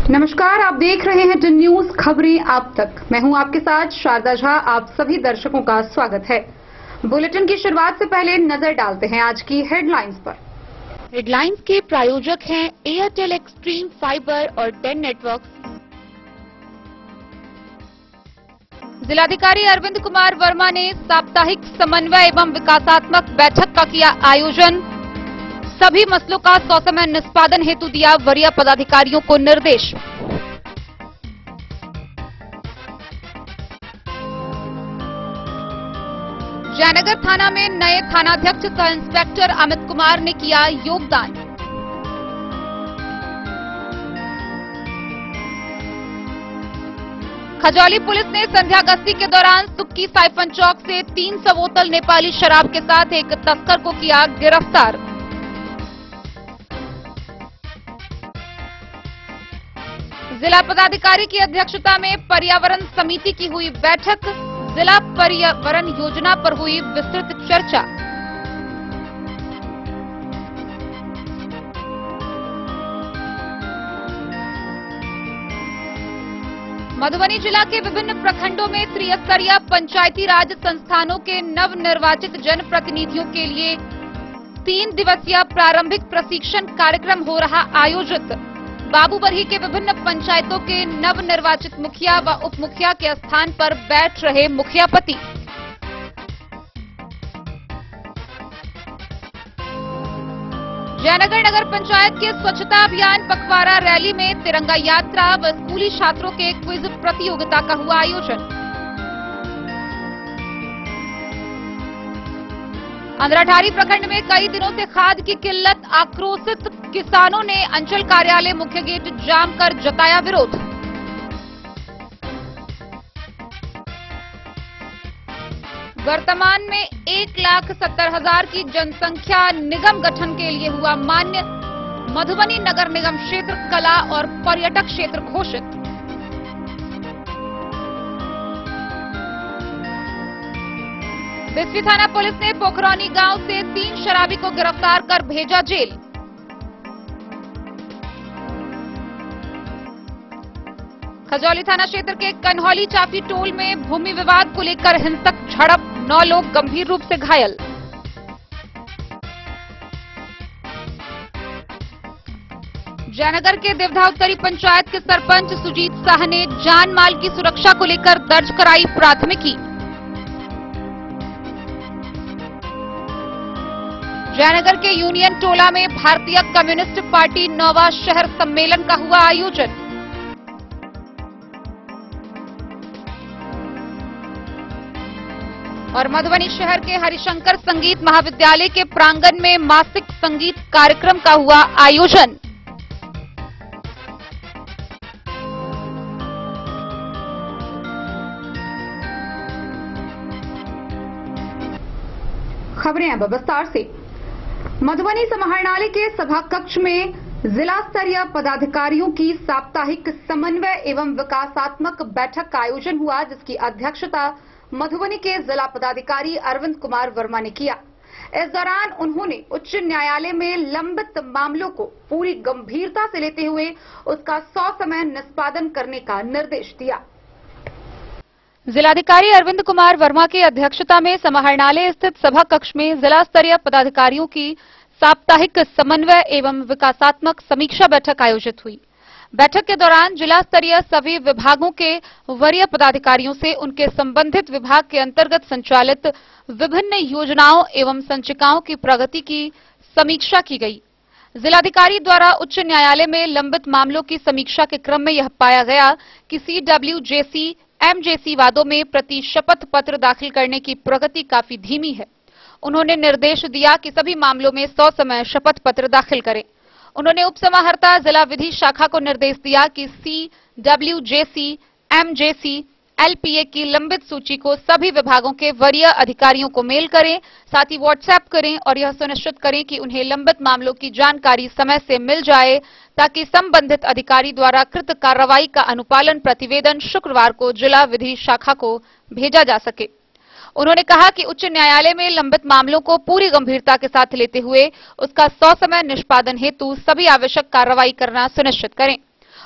नमस्कार, आप देख रहे हैं टन न्यूज खबरें आप तक। मैं हूं आपके साथ शारदा झा। आप सभी दर्शकों का स्वागत है। बुलेटिन की शुरुआत से पहले नजर डालते हैं आज की हेडलाइंस पर। हेडलाइंस के प्रायोजक हैं एयरटेल एक्सट्रीम फाइबर और 10 नेटवर्क। जिलाधिकारी अरविंद कुमार वर्मा ने साप्ताहिक समन्वय एवं विकासात्मक बैठक का किया आयोजन। सभी मसलों का ससमय निष्पादन हेतु दिया वरीय पदाधिकारियों को निर्देश। जयनगर थाना में नए थानाध्यक्ष सह इंस्पेक्टर अमित कुमार ने किया योगदान। खजौली पुलिस ने संध्या गश्ती के दौरान सुक्की साइफन चौक से 300 बोतल नेपाली शराब के साथ एक तस्कर को किया गिरफ्तार। जिला पदाधिकारी की अध्यक्षता में पर्यावरण समिति की हुई बैठक। जिला पर्यावरण योजना पर हुई विस्तृत चर्चा। मधुबनी जिला के विभिन्न प्रखंडों में त्रिस्तरीय पंचायती राज संस्थानों के नवनिर्वाचित जनप्रतिनिधियों के लिए 3 दिवसीय प्रारंभिक प्रशिक्षण कार्यक्रम हो रहा आयोजित। बाबूबरही के विभिन्न पंचायतों के नवनिर्वाचित मुखिया व उप मुखिया के स्थान पर बैठ रहे मुखियापति। जयनगर नगर पंचायत के स्वच्छता अभियान पखवाड़ा रैली में तिरंगा यात्रा व स्कूली छात्रों के क्विज प्रतियोगिता का हुआ आयोजन। अंधराठारी प्रखंड में कई दिनों से खाद की किल्लत, आक्रोशित किसानों ने अंचल कार्यालय मुख्य गेट जाम कर जताया विरोध। वर्तमान में 1,70,000 की जनसंख्या निगम गठन के लिए हुआ मान्य। मधुबनी नगर निगम क्षेत्र कला और पर्यटक क्षेत्र घोषित। बिस्फी थाना पुलिस ने पोखरौनी गांव से 3 शराबी को गिरफ्तार कर भेजा जेल। खजौली थाना क्षेत्र के कन्हौली चाफी टोल में भूमि विवाद को लेकर हिंसक झड़प, 9 लोग गंभीर रूप से घायल। जयनगर के देवधा उत्तरी पंचायत के सरपंच सुजीत शाह ने जान माल की सुरक्षा को लेकर दर्ज कराई प्राथमिकी। जयनगर के यूनियन टोला में भारतीय कम्युनिस्ट पार्टी नौवा शहर सम्मेलन का हुआ आयोजन। और मधुबनी शहर के हरिशंकर संगीत महाविद्यालय के प्रांगण में मासिक संगीत कार्यक्रम का हुआ आयोजन। खबरें अब विस्तार से। मधुबनी समाहरणालय के सभा कक्ष में जिला स्तरीय पदाधिकारियों की साप्ताहिक समन्वय एवं विकासात्मक बैठक का आयोजन हुआ, जिसकी अध्यक्षता मधुबनी के जिला पदाधिकारी अरविंद कुमार वर्मा ने किया। इस दौरान उन्होंने उच्च न्यायालय में लंबित मामलों को पूरी गंभीरता से लेते हुए उसका ससमय निष्पादन करने का निर्देश दिया। जिलाधिकारी अरविंद कुमार वर्मा की अध्यक्षता में समाहरणालय स्थित सभा कक्ष में जिला स्तरीय पदाधिकारियों की साप्ताहिक समन्वय एवं विकासात्मक समीक्षा बैठक आयोजित हुई। बैठक के दौरान जिला स्तरीय सभी विभागों के वरीय पदाधिकारियों से उनके संबंधित विभाग के अंतर्गत संचालित विभिन्न योजनाओं एवं संचिकाओं की प्रगति की समीक्षा की गई। जिलाधिकारी द्वारा उच्च न्यायालय में लंबित मामलों की समीक्षा के क्रम में यह पाया गया कि CWJC MJC वादों में प्रति शपथ पत्र दाखिल करने की प्रगति काफी धीमी है। उन्होंने निर्देश दिया कि सभी मामलों में ससमय शपथ पत्र दाखिल करें। उन्होंने उप समाहर्ता जिला विधि शाखा को निर्देश दिया कि CWJC MJC LPA की लंबित सूची को सभी विभागों के वरीय अधिकारियों को मेल करें, साथ ही व्हाट्सएप करें और यह सुनिश्चित करें कि उन्हें लंबित मामलों की जानकारी समय से मिल जाए, ताकि संबंधित अधिकारी द्वारा कृत कार्रवाई का अनुपालन प्रतिवेदन शुक्रवार को जिला विधि शाखा को भेजा जा सके। उन्होंने कहा कि उच्च न्यायालय में लंबित मामलों को पूरी गंभीरता के साथ लेते हुए उसका ससमय निष्पादन हेतु सभी आवश्यक कार्रवाई करना सुनिश्चित करें।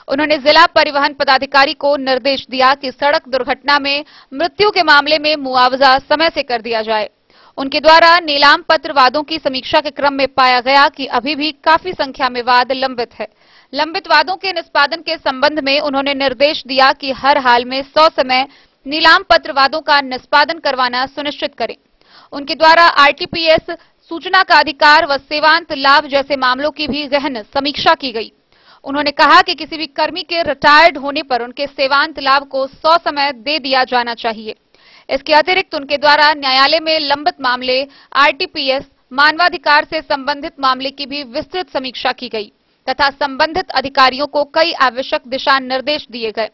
उन्होंने जिला परिवहन पदाधिकारी को निर्देश दिया कि सड़क दुर्घटना में मृत्यु के मामले में मुआवजा समय से कर दिया जाए। उनके द्वारा नीलाम पत्र वादों की समीक्षा के क्रम में पाया गया कि अभी भी काफी संख्या में वाद लंबित है। लंबित वादों के निष्पादन के संबंध में उन्होंने निर्देश दिया कि हर हाल में 100 समय नीलाम पत्र वादों का निष्पादन करवाना सुनिश्चित करें। उनके द्वारा आरटीपीएस, सूचना का अधिकार व सेवांत लाभ जैसे मामलों की भी गहन समीक्षा की गई। उन्होंने कहा कि किसी भी कर्मी के रिटायर्ड होने पर उनके सेवांत लाभ को 100 समय दे दिया जाना चाहिए। इसके अतिरिक्त उनके द्वारा न्यायालय में लंबित मामले, आरटीपीएस, मानवाधिकार से संबंधित मामले की भी विस्तृत समीक्षा की गई तथा संबंधित अधिकारियों को कई आवश्यक दिशा निर्देश दिए गए।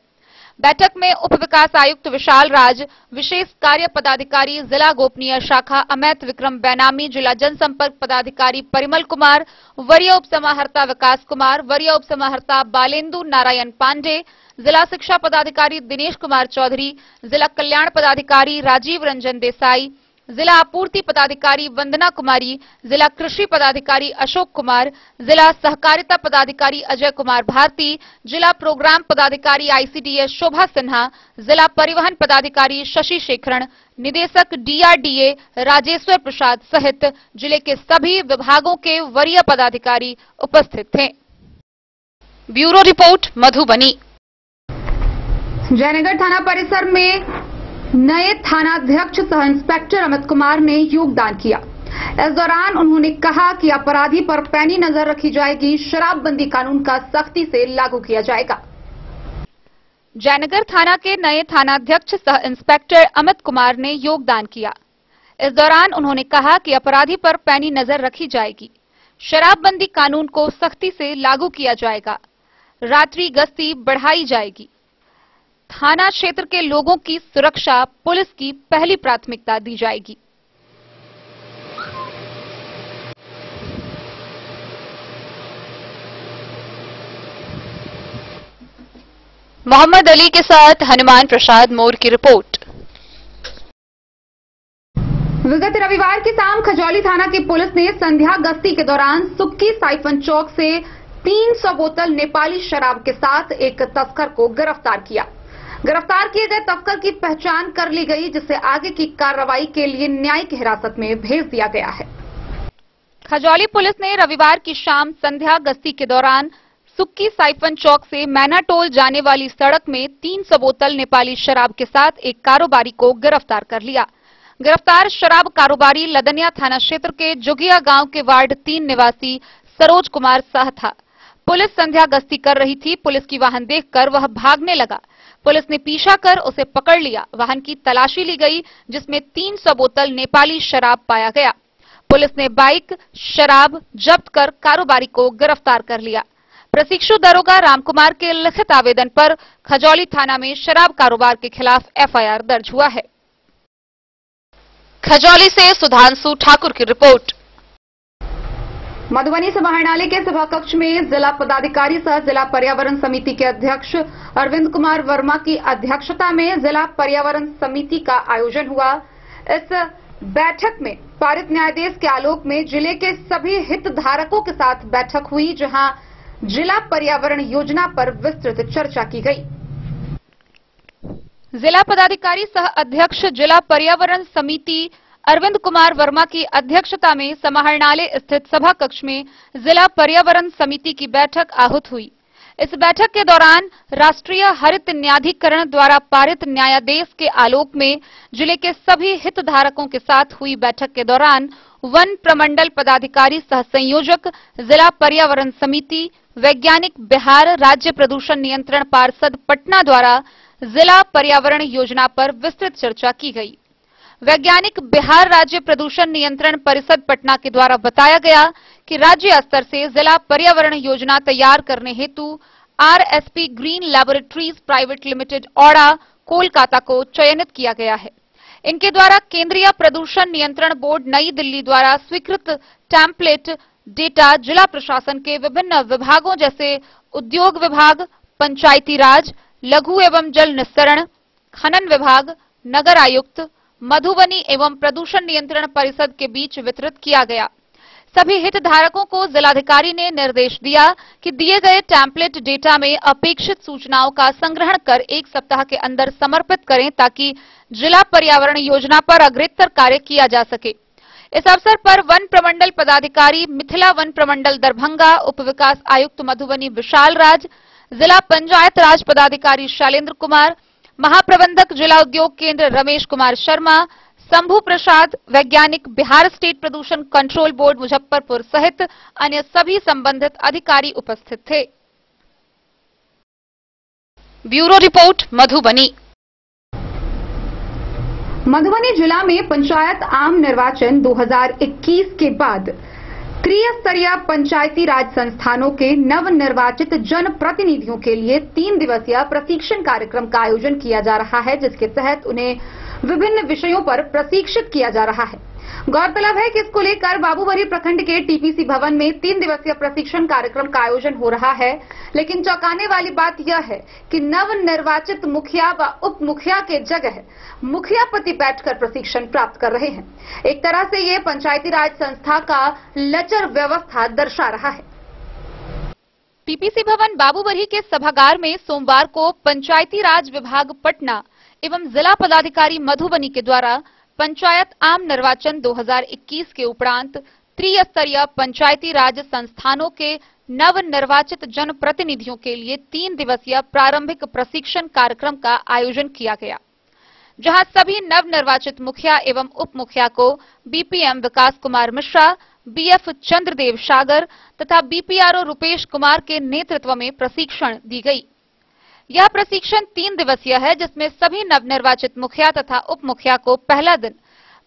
बैठक में उप विकास आयुक्त विशाल राज, विशेष कार्य पदाधिकारी जिला गोपनीय शाखा अमित विक्रम बैनामी, जिला जनसंपर्क पदाधिकारी परिमल कुमार, वरीय उप समाहर्ता विकास कुमार, वरीय उप समाहर्ता बालेंदु नारायण पांडे, जिला शिक्षा पदाधिकारी दिनेश कुमार चौधरी, जिला कल्याण पदाधिकारी राजीव रंजन देसाई, जिला आपूर्ति पदाधिकारी वंदना कुमारी, जिला कृषि पदाधिकारी अशोक कुमार, जिला सहकारिता पदाधिकारी अजय कुमार भारती, जिला प्रोग्राम पदाधिकारी आईसीडीएस शोभा सिन्हा, जिला परिवहन पदाधिकारी शशि शेखरण, निदेशक डीआरडीए राजेश्वर प्रसाद सहित जिले के सभी विभागों के वरीय पदाधिकारी उपस्थित थे। Bureau report, Madhubani. जयनगर थाना परिसर में नए थानाध्यक्ष सह इंस्पेक्टर अमित कुमार ने योगदान किया। इस दौरान उन्होंने कहा कि अपराधी पर पैनी नजर रखी जाएगी, शराबबंदी कानून का सख्ती से लागू किया जाएगा। जयनगर थाना के नए थानाध्यक्ष सह इंस्पेक्टर अमित कुमार ने योगदान किया। इस दौरान उन्होंने कहा कि अपराधी पर पैनी नजर रखी जाएगी, शराबबंदी कानून को सख्ती से लागू किया जाएगा, रात्रि गश्ती बढ़ाई जाएगी। थाना क्षेत्र के लोगों की सुरक्षा पुलिस की पहली प्राथमिकता दी जाएगी। मोहम्मद अली के साथ हनुमान प्रसाद मोर की रिपोर्ट। विगत रविवार की शाम खजौली थाना की पुलिस ने संध्या गश्ती के दौरान सुक्की साइफन चौक से 300 बोतल नेपाली शराब के साथ एक तस्कर को गिरफ्तार किया। गिरफ्तार किए गए तस्कर की पहचान कर ली गई, जिसे आगे की कार्रवाई के लिए न्यायिक हिरासत में भेज दिया गया है। खजौली पुलिस ने रविवार की शाम संध्या गश्ती के दौरान सुक्की साइफन चौक से मैनाटोल जाने वाली सड़क में 300 बोतल नेपाली शराब के साथ एक कारोबारी को गिरफ्तार कर लिया। गिरफ्तार शराब कारोबारी लदनिया थाना क्षेत्र के जुगिया गांव के वार्ड 3 निवासी सरोज कुमार साह था। पुलिस संध्या गश्ती कर रही थी। पुलिस की वाहन देखकर वह भागने लगा। पुलिस ने पीछा कर उसे पकड़ लिया। वाहन की तलाशी ली गई, जिसमें 300 बोतल नेपाली शराब पाया गया। पुलिस ने बाइक, शराब जब्त कर कारोबारी को गिरफ्तार कर लिया। प्रशिक्षु दरोगा रामकुमार के लिखित आवेदन पर खजौली थाना में शराब कारोबार के खिलाफ एफआईआर दर्ज हुआ है। खजौली से सुधांशु ठाकुर की रिपोर्ट। मधुबनी समाहरणालय के सभा कक्ष में जिला पदाधिकारी सह जिला पर्यावरण समिति के अध्यक्ष अरविंद कुमार वर्मा की अध्यक्षता में जिला पर्यावरण समिति का आयोजन हुआ। इस बैठक में पारित न्यायादेश के आलोक में जिले के सभी हितधारकों के साथ बैठक हुई, जहां जिला पर्यावरण योजना पर विस्तृत चर्चा की गई। जिला पदाधिकारी सह अध्यक्ष जिला पर्यावरण समिति अरविंद कुमार वर्मा की अध्यक्षता में समाहरणालय स्थित सभा कक्ष में जिला पर्यावरण समिति की बैठक आहूत हुई। इस बैठक के दौरान राष्ट्रीय हरित न्यायाधिकरण द्वारा पारित न्यायादेश के आलोक में जिले के सभी हितधारकों के साथ हुई बैठक के दौरान वन प्रमंडल पदाधिकारी सह संयोजक जिला पर्यावरण समिति, वैज्ञानिक बिहार राज्य प्रदूषण नियंत्रण पार्षद पटना द्वारा जिला पर्यावरण योजना पर विस्तृत चर्चा की गई। वैज्ञानिक बिहार राज्य प्रदूषण नियंत्रण परिषद पटना के द्वारा बताया गया कि राज्य स्तर से जिला पर्यावरण योजना तैयार करने हेतु RSP green laboratories private limited औड़ा, कोलकाता को चयनित किया गया है। इनके द्वारा केंद्रीय प्रदूषण नियंत्रण बोर्ड नई दिल्ली द्वारा स्वीकृत टेम्पलेट डेटा जिला प्रशासन के विभिन्न विभागों जैसे उद्योग विभाग, पंचायती राज, लघु एवं जल निस्सरण, खनन विभाग, नगर आयुक्त, मधुबनी एवं प्रदूषण नियंत्रण परिषद के बीच वितरित किया गया। सभी हितधारकों को जिलाधिकारी ने निर्देश दिया कि दिए गए टेम्पलेट डेटा में अपेक्षित सूचनाओं का संग्रहण कर 1 सप्ताह के अंदर समर्पित करें ताकि जिला पर्यावरण योजना पर अग्रेसर कार्य किया जा सके। इस अवसर पर वन प्रमंडल पदाधिकारी मिथिला वन प्रमंडल दरभंगा, उप विकास आयुक्त मधुबनी विशाल राज, जिला पंचायत राज पदाधिकारी शैलेंद्र कुमार, महाप्रबंधक जिला उद्योग केंद्र रमेश कुमार शर्मा, शंभू प्रसाद, वैज्ञानिक, बिहार स्टेट प्रदूषण कंट्रोल बोर्ड मुजफ्फरपुर सहित अन्य सभी संबंधित अधिकारी उपस्थित थे। Bureau report Madhubani. मधुबनी जिला में पंचायत आम निर्वाचन 2021 के बाद त्रिस्तरीय पंचायती राज संस्थानों के नवनिर्वाचित जनप्रतिनिधियों के लिए 3 दिवसीय प्रशिक्षण कार्यक्रम का आयोजन किया जा रहा है, जिसके तहत उन्हें विभिन्न विषयों पर प्रशिक्षित किया जा रहा है। गौरतलब है कि इसको लेकर बाबूबरी प्रखंड के टीपीसी भवन में 3 दिवसीय प्रशिक्षण कार्यक्रम का आयोजन हो रहा है, लेकिन चौंकाने वाली बात यह है कि नवनिर्वाचित मुखिया व उप मुखिया के जगह मुखिया पति बैठकर प्रशिक्षण प्राप्त कर रहे हैं। एक तरह से ये पंचायती राज संस्था का लचर व्यवस्था दर्शा रहा है। टीपीसी भवन बाबूबरी के सभागार में सोमवार को पंचायती राज विभाग पटना एवं जिला पदाधिकारी मधुबनी के द्वारा पंचायत आम निर्वाचन 2021 के उपरांत त्रिस्तरीय पंचायती राज संस्थानों के नवनिर्वाचित जनप्रतिनिधियों के लिए 3 दिवसीय प्रारंभिक प्रशिक्षण कार्यक्रम का आयोजन किया गया, जहां सभी नवनिर्वाचित मुखिया एवं उप मुखिया को बीपीएम विकास कुमार मिश्रा, बीएफ चंद्रदेव सागर तथा बीपीआरओ रुपेश कुमार के नेतृत्व में प्रशिक्षण दी गई। यह प्रशिक्षण 3 दिवसीय है, जिसमें सभी नवनिर्वाचित मुखिया तथा उप मुखिया को पहला दिन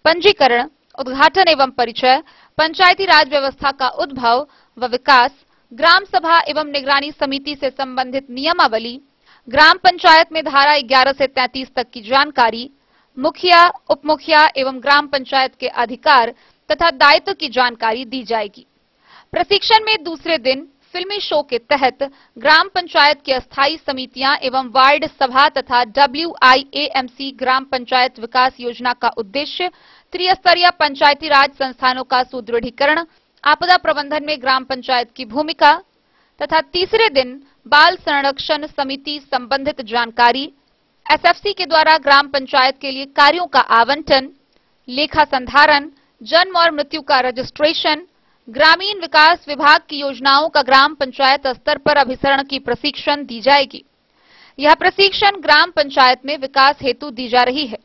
पंजीकरण, उद्घाटन एवं परिचय, पंचायती राज व्यवस्था का उद्भव व विकास, ग्राम सभा एवं निगरानी समिति से संबंधित नियमावली, ग्राम पंचायत में धारा 11 से 33 तक की जानकारी, मुखिया, उप मुखिया एवं ग्राम पंचायत के अधिकार तथा दायित्व की जानकारी दी जाएगी। प्रशिक्षण में दूसरे दिन फिल्मी शो के तहत ग्राम पंचायत की अस्थायी समितियां एवं वार्ड सभा तथा WIAMC ग्राम पंचायत विकास योजना का उद्देश्य, त्रिस्तरीय पंचायती राज संस्थानों का सुदृढ़ीकरण, आपदा प्रबंधन में ग्राम पंचायत की भूमिका तथा तीसरे दिन बाल संरक्षण समिति संबंधित जानकारी, SFC के द्वारा ग्राम पंचायत के लिए कार्यों का आवंटन, लेखा संधारण, जन्म और मृत्यु का रजिस्ट्रेशन, ग्रामीण विकास विभाग की योजनाओं का ग्राम पंचायत स्तर पर अभिसरण की प्रशिक्षण दी जाएगी। यह प्रशिक्षण ग्राम पंचायत में विकास हेतु दी जा रही है।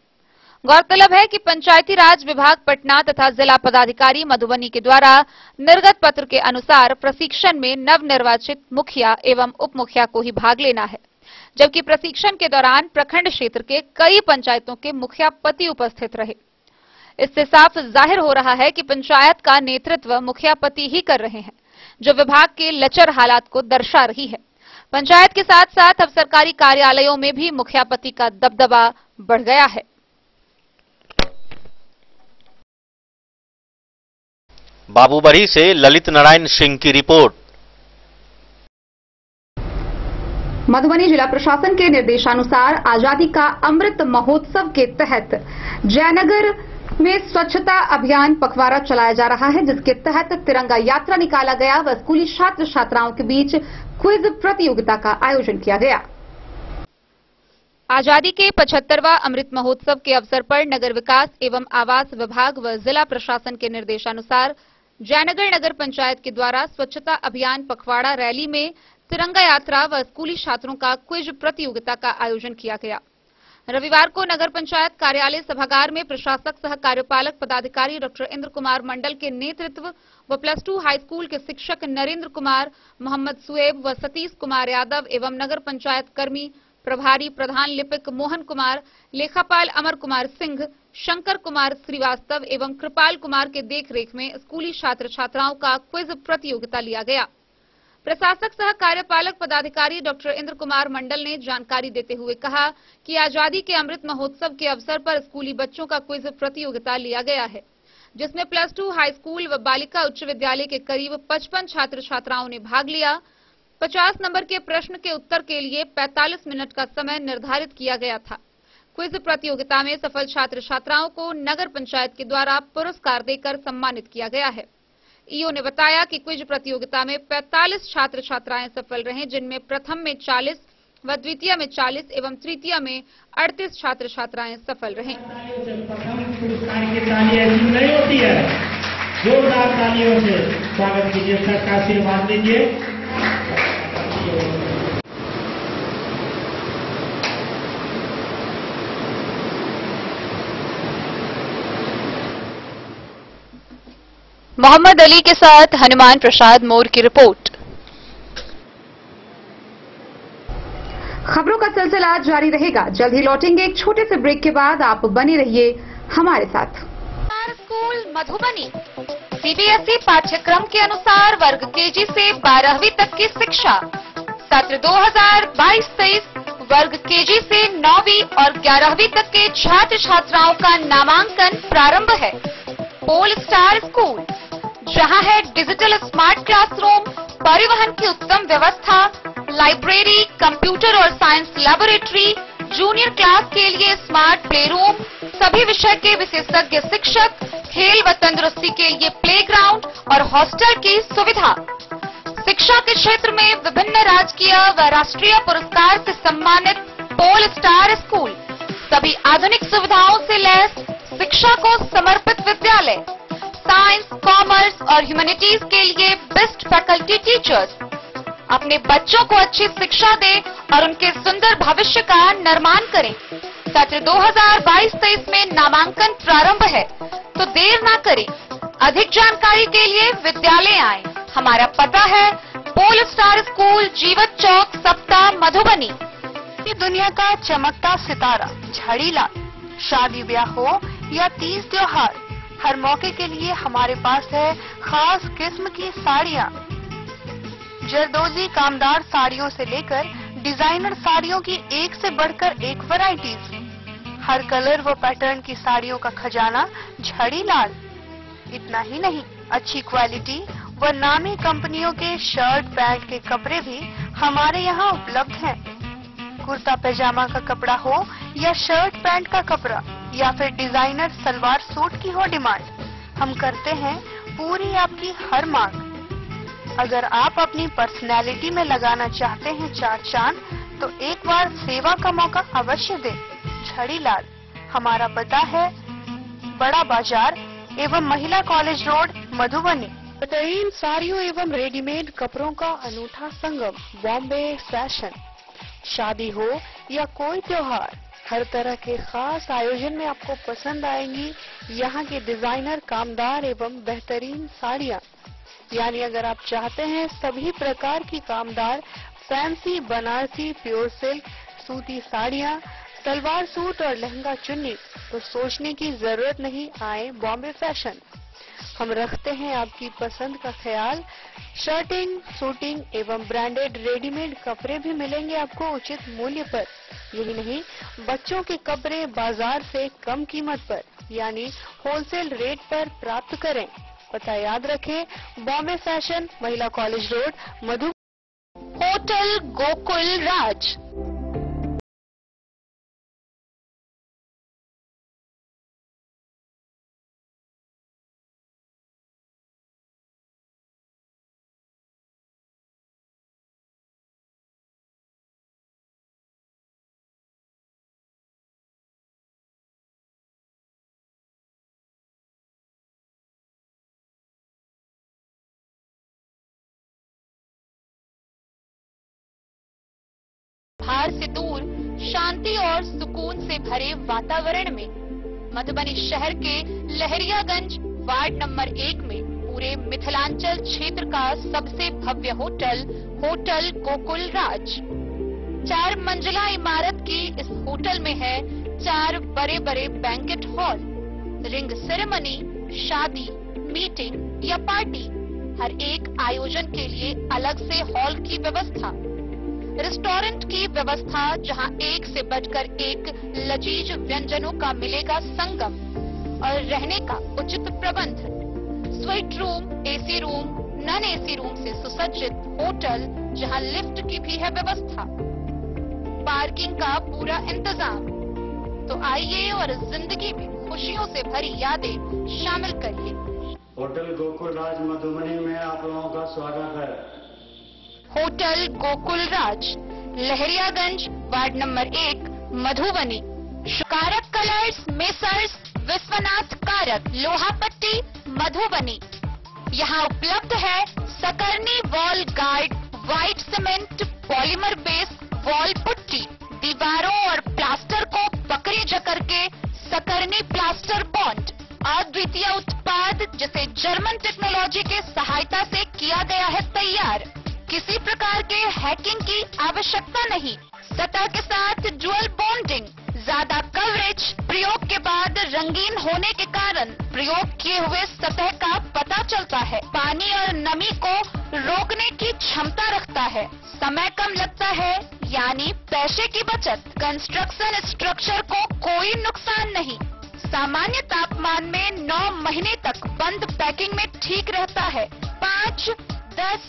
गौरतलब है कि पंचायती राज विभाग पटना तथा जिला पदाधिकारी मधुबनी के द्वारा निर्गत पत्र के अनुसार प्रशिक्षण में नवनिर्वाचित मुखिया एवं उप मुखिया को ही भाग लेना है, जबकि प्रशिक्षण के दौरान प्रखंड क्षेत्र के कई पंचायतों के मुखिया पति उपस्थित रहे। इससे साफ जाहिर हो रहा है कि पंचायत का नेतृत्व मुखिया पति ही कर रहे हैं, जो विभाग के लचर हालात को दर्शा रही है। पंचायत के साथ साथ अब सरकारी कार्यालयों में भी मुखिया पति का दबदबा बढ़ गया है। बाबूबरी से ललित नारायण सिंह की रिपोर्ट। मधुबनी जिला प्रशासन के निर्देशानुसार आजादी का अमृत महोत्सव के तहत जयनगर में स्वच्छता अभियान पखवाड़ा चलाया जा रहा है, जिसके तहत तिरंगा यात्रा निकाला गया व स्कूली छात्र छात्राओं के बीच क्विज प्रतियोगिता का आयोजन किया गया। आजादी के 75वां अमृत महोत्सव के अवसर पर नगर विकास एवं आवास विभाग व जिला प्रशासन के निर्देशानुसार जयनगर नगर पंचायत के द्वारा स्वच्छता अभियान पखवाड़ा रैली में तिरंगा यात्रा व स्कूली छात्रों का क्विज प्रतियोगिता का आयोजन किया गया। रविवार को नगर पंचायत कार्यालय सभागार में प्रशासक सह कार्यपालक पदाधिकारी डॉक्टर इंद्र कुमार मंडल के नेतृत्व व +2 हाई स्कूल के शिक्षक नरेंद्र कुमार, मोहम्मद सुएब व सतीश कुमार यादव एवं नगर पंचायत कर्मी प्रभारी प्रधान लिपिक मोहन कुमार, लेखापाल अमर कुमार सिंह, शंकर कुमार श्रीवास्तव एवं कृपाल कुमार के देखरेख में स्कूली छात्र छात्राओं का क्विज प्रतियोगिता लिया गया। प्रशासक सह कार्यपालक पदाधिकारी डॉक्टर इंद्र कुमार मंडल ने जानकारी देते हुए कहा कि आजादी के अमृत महोत्सव के अवसर पर स्कूली बच्चों का क्विज प्रतियोगिता लिया गया है, जिसमें +2 हाई स्कूल व बालिका उच्च विद्यालय के करीब 55 छात्र छात्राओं ने भाग लिया। 50 नंबर के प्रश्न के उत्तर के लिए 45 मिनट का समय निर्धारित किया गया था। क्विज प्रतियोगिता में सफल छात्र छात्राओं को नगर पंचायत के द्वारा पुरस्कार देकर सम्मानित किया गया है। ईओ ने बताया कि क्विज प्रतियोगिता में 45 छात्र छात्राएं सफल रहे, जिनमें प्रथम में 40 व द्वितीय में 40 एवं तृतीय में 38 छात्र छात्राएं सफल रहे। प्रथम पुरस्कार की ताली ऐसी नहीं होती है, जोरदार तालियों से स्वागत कीजिए, सबका आशीर्वाद दीजिए। मोहम्मद अली के साथ हनुमान प्रसाद मोर की रिपोर्ट। खबरों का सिलसिला जारी रहेगा। जल्द ही लौटेंगे एक छोटे से ब्रेक के बाद। आप बने रहिए हमारे साथ। स्कूल मधुबनी सीबीएसई पाठ्यक्रम के अनुसार वर्ग केजी से 12वीं तक की शिक्षा। सत्र 2022-23 वर्ग केजी से 9वीं और 11वीं तक के छात्र छात्राओं का नामांकन प्रारंभ है। पोल स्टार स्कूल, जहां है डिजिटल स्मार्ट क्लासरूम, परिवहन की उत्तम व्यवस्था, लाइब्रेरी, कंप्यूटर और साइंस लैबोरेटरी, जूनियर क्लास के लिए स्मार्ट प्ले रूम, सभी विषय के विशेषज्ञ शिक्षक, खेल व तंदुरुस्ती के लिए प्लेग्राउंड और हॉस्टल की सुविधा। शिक्षा के क्षेत्र में विभिन्न राजकीय व राष्ट्रीय पुरस्कार से सम्मानित पोल स्टार स्कूल, सभी आधुनिक सुविधाओं से लैस शिक्षा को समर्पित विद्यालय, साइंस, कॉमर्स और ह्यूमैनिटीज के लिए बेस्ट फैकल्टी टीचर्स। अपने बच्चों को अच्छी शिक्षा दें और उनके सुंदर भविष्य का निर्माण करें। सत्र 2022-23 में नामांकन प्रारंभ है, तो देर ना करें। अधिक जानकारी के लिए विद्यालय आएं। हमारा पता है पोल स्टार स्कूल, जीवत चौक, सप्ताह, मधुबनी। दुनिया का चमकता सितारा झाड़ीलाल। शादी ब्याह हो या तीज त्योहार, हर मौके के लिए हमारे पास है खास किस्म की साड़ियाँ। जरदोजी कामदार साड़ियों से लेकर डिजाइनर साड़ियों की एक से बढ़कर एक वैरायटीज। हर कलर व पैटर्न की साड़ियों का खजाना झाड़ीलाल। इतना ही नहीं, अच्छी क्वालिटी व नामी कंपनियों के शर्ट पैंट के कपड़े भी हमारे यहाँ उपलब्ध हैं। कुर्ता पैजामा का कपड़ा हो या शर्ट पैंट का कपड़ा या फिर डिजाइनर सलवार सूट की हो डिमांड, हम करते हैं पूरी आपकी हर मांग। अगर आप अपनी पर्सनैलिटी में लगाना चाहते हैं चार चांद, तो एक बार सेवा का मौका अवश्य दें। झाड़ीलाल, हमारा पता है बड़ा बाजार एवं महिला कॉलेज रोड, मधुबनी। बेहतरीन साड़ियों एवं रेडीमेड कपड़ों का अनूठा संगम, बॉम्बे फैशन। शादी हो या कोई त्योहार, हर तरह के खास आयोजन में आपको पसंद आएंगी यहाँ के डिजाइनर, कामदार एवं बेहतरीन साड़ियाँ। यानी अगर आप चाहते हैं सभी प्रकार की कामदार, फैंसी, बनारसी, प्योर सिल्क, सूती साड़ियाँ, सलवार सूट और लहंगा चुन्नी, तो सोचने की जरूरत नहीं, आए बॉम्बे फैशन। हम रखते हैं आपकी पसंद का ख्याल। शर्टिंग, सूटिंग एवं ब्रांडेड रेडीमेड कपड़े भी मिलेंगे आपको उचित मूल्य पर। यही नहीं, बच्चों के कपड़े बाजार से कम कीमत पर यानी होलसेल रेट पर प्राप्त करें। पता याद रखें, बॉम्बे फैशन, महिला कॉलेज रोड, मधु। होटल गोकुल राज। भार से दूर, शांति और सुकून से भरे वातावरण में मधुबनी शहर के लहरियागंज वार्ड नंबर 1 में पूरे मिथिलांचल क्षेत्र का सबसे भव्य होटल, होटल गोकुल राज। 4 मंजिला इमारत की इस होटल में है 4 बड़े बड़े बैंकेट हॉल, रिंग सेरेमनी, शादी, मीटिंग या पार्टी, हर एक आयोजन के लिए अलग से हॉल की व्यवस्था, रेस्टोरेंट की व्यवस्था जहां एक से बढ़कर एक लजीज व्यंजनों का मिलेगा संगम, और रहने का उचित प्रबंध, suite room, AC room, non AC room से सुसज्जित होटल जहां लिफ्ट की भी है व्यवस्था, पार्किंग का पूरा इंतजाम। तो आइए और जिंदगी में खुशियों से भरी यादें शामिल करिए। होटल गोकुल राज मधुबनी में आप लोगों का स्वागत है। होटल गोकुल राज, लहरियागंज, वार्ड नंबर 1, मधुबनी। कारक कलर्स, मेसर्स विश्वनाथ कारक, लोहापट्टी, मधुबनी। यहाँ उपलब्ध है सकरनी wall guard, white cement, polymer base wall putty, दीवारों और प्लास्टर को पकड़ी जकड़ के सकरनी प्लास्टर बॉन्ड, अद्वितीय उत्पाद जिसे जर्मन टेक्नोलॉजी के सहायता से किया गया है तैयार। किसी प्रकार के हैकिंग की आवश्यकता नहीं। सतह के साथ डुअल बॉन्डिंग, ज्यादा कवरेज, प्रयोग के बाद रंगीन होने के कारण प्रयोग किए हुए सतह का पता चलता है। पानी और नमी को रोकने की क्षमता रखता है। समय कम लगता है, यानी पैसे की बचत। कंस्ट्रक्शन स्ट्रक्चर को कोई नुकसान नहीं। सामान्य तापमान में 9 महीने तक बंद पैकिंग में ठीक रहता है। 5, 10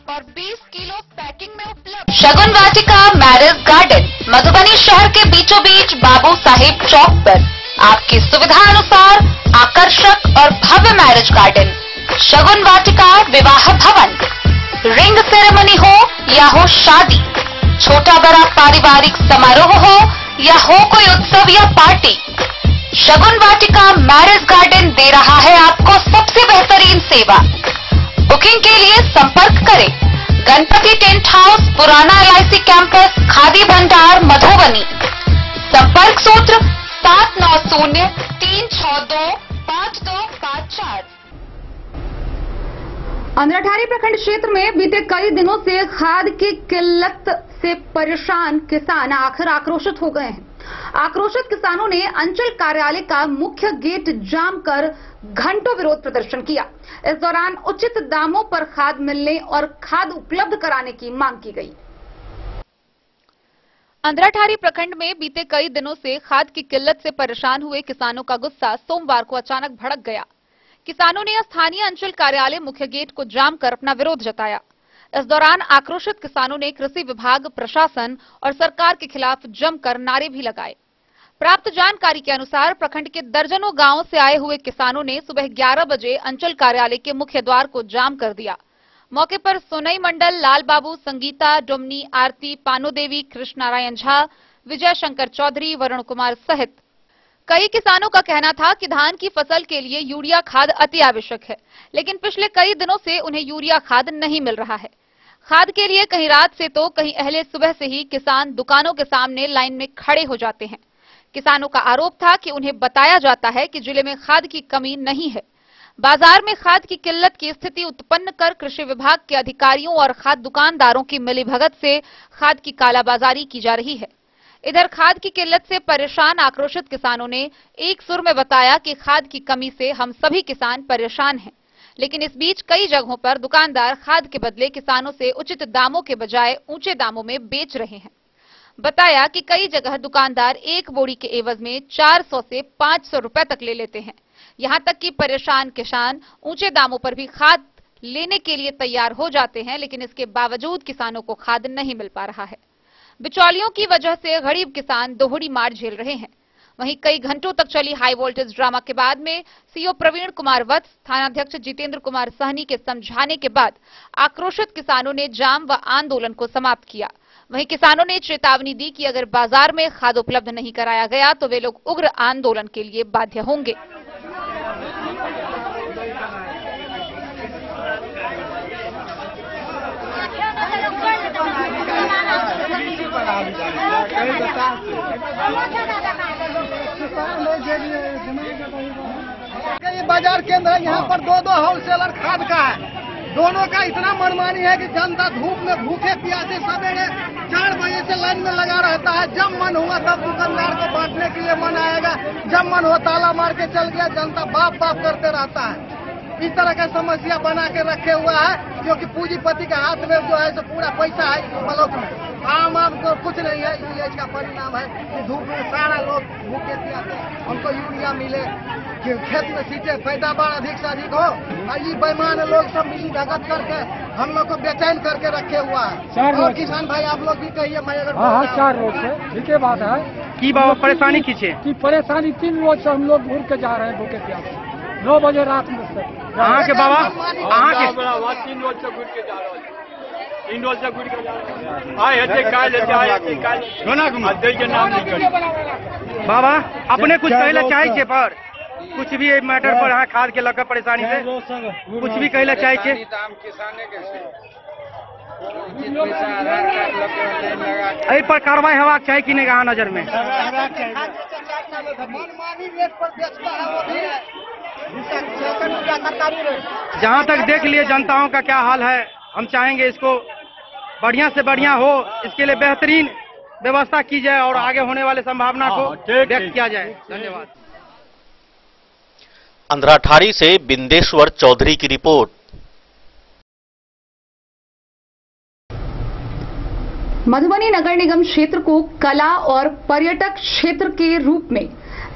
और 20 किलो पैकिंग में उपलब्ध। शगुन वाटिका मैरिज गार्डन, मधुबनी शहर के बीचों बीच बाबू साहेब चौक पर आपकी सुविधा अनुसार आकर्षक और भव्य मैरिज गार्डन। शगुन वाटिका विवाह भवन, रिंग सेरेमनी हो या हो शादी, छोटा बड़ा पारिवारिक समारोह हो या हो कोई उत्सव या पार्टी, शगुन वाटिका मैरिज गार्डन दे रहा है आपको सबसे बेहतरीन सेवा। बुकिंग के लिए संपर्क करें गणपति टेंट हाउस, पुराना LIC कैंपस, खादी भंडार, मधुबनी। संपर्क सूत्र 7903625254। अंधराठारी प्रखंड क्षेत्र में बीते कई दिनों से खाद की किल्लत से परेशान किसान आखिर आक्रोशित हो गए हैं। आक्रोशित किसानों ने अंचल कार्यालय का मुख्य गेट जाम कर घंटों विरोध प्रदर्शन किया। इस दौरान उचित दामों पर खाद मिलने और खाद उपलब्ध कराने की मांग की गई। अंधराठारी प्रखंड में बीते कई दिनों से खाद की किल्लत से परेशान हुए किसानों का गुस्सा सोमवार को अचानक भड़क गया। किसानों ने स्थानीय अंचल कार्यालय मुख्य गेट को जाम कर अपना विरोध जताया। इस दौरान आक्रोशित किसानों ने कृषि विभाग, प्रशासन और सरकार के खिलाफ जमकर नारे भी लगाए। प्राप्त जानकारी के अनुसार प्रखंड के दर्जनों गांवों से आए हुए किसानों ने सुबह 11 बजे अंचल कार्यालय के मुख्य द्वार को जाम कर दिया। मौके पर सोनई मंडल, लाल बाबू, संगीता, डुमनी, आरती, पानो देवी, कृष्ण नारायण झा, विजय शंकर चौधरी, वरुण कुमार सहित कई किसानों का कहना था कि धान की फसल के लिए यूरिया खाद अति आवश्यक है, लेकिन पिछले कई दिनों से उन्हें यूरिया खाद नहीं मिल रहा है। खाद के लिए कहीं रात से तो कहीं अहले सुबह से ही किसान दुकानों के सामने लाइन में खड़े हो जाते हैं। किसानों का आरोप था कि उन्हें बताया जाता है कि जिले में खाद की कमी नहीं है। बाजार में खाद की किल्लत की स्थिति उत्पन्न कर कृषि विभाग के अधिकारियों और खाद दुकानदारों की मिलीभगत से खाद की कालाबाजारी की जा रही है। इधर खाद की किल्लत से परेशान आक्रोशित किसानों ने एक सुर में बताया कि खाद की कमी से हम सभी किसान परेशान हैं, लेकिन इस बीच कई जगहों पर दुकानदार खाद के बदले किसानों से उचित दामों के बजाय ऊंचे दामों में बेच रहे हैं। बताया कि कई जगह दुकानदार एक बोरी के एवज में 400 से 500 रुपए तक ले लेते हैं। यहां तक कि परेशान किसान ऊंचे दामों पर भी खाद लेने के लिए तैयार हो जाते हैं, लेकिन इसके बावजूद किसानों को खाद नहीं मिल पा रहा है। बिचौलियों की वजह से गरीब किसान दोहरी मार झेल रहे हैं। वहीं कई घंटों तक चली हाई वोल्टेज ड्रामा के बाद में सीओ प्रवीण कुमार वत्स, थानाध्यक्ष जितेंद्र कुमार सहनी के समझाने के बाद आक्रोशित किसानों ने जाम व आंदोलन को समाप्त किया। वहीं किसानों ने चेतावनी दी कि अगर बाजार में खाद उपलब्ध नहीं कराया गया तो वे लोग उग्र आंदोलन के लिए बाध्य होंगे। ये बाजार केंद्र है, यहाँ पर 2-2 होलसेलर खाद का है। दोनों का इतना मनमानी है कि जनता धूप में भूखे प्यासे सवेरे 4 बजे से लाइन में लगा रहता है। जब मन हुआ तब दुकानदार को बांटने के लिए मन आएगा, जब मन हो ताला मार के चल गया। जनता बाप बाप करते रहता है। इस तरह का समस्या बना के रखे हुआ है, क्योंकि पूंजीपति के हाथ में जो है सो पूरा पैसा है ब्लॉक में। आम को कुछ नहीं है। इसलिए इसका परिणाम है कि धूप में सारा लोग भूखे प्यासे, हमको यूरिया मिले, कि खेत में सींचे, पैदावार अधिक से अधिक हो। और ये बेईमान लोग सब मिली भगत करके हम लोग को बेचैन करके रखे हुआ है। और किसान भाई आप लोग भी कहिए, मैं अगर 4 रोज से ठीक है बात है की बाबा परेशानी की छे? कि परेशानी 3 रोज से हम लोग घूर के जा रहे हैं भूखे प्यासे। 9 बजे रात में से। कहाँ के बाबा? कहाँ के? 3 रोज से घुट के जा रहा है। 3 रोज से घुट के जा रहा है। आए हते काल सोना कुमार अध्यय के नाम नहीं करी। बाबा अपने कुछ कहला चाहे छे पर कुछ भी मैटर पर यहाँ खाद के लगा परेशानी से कुछ भी कहला चाहे छे? एहि पर कार्रवाई होबाक चाही कि नहीं? अहाँ नजर में जहाँ तक देख लिए जनताओं का क्या हाल है, हम चाहेंगे इसको बढ़िया से बढ़िया हो, इसके लिए बेहतरीन व्यवस्था की जाए और आगे होने वाले संभावना को व्यक्त किया जाए। धन्यवाद। अंधराठारी से बिंदेश्वर चौधरी की रिपोर्ट। मधुबनी नगर निगम क्षेत्र को कला और पर्यटक क्षेत्र के रूप में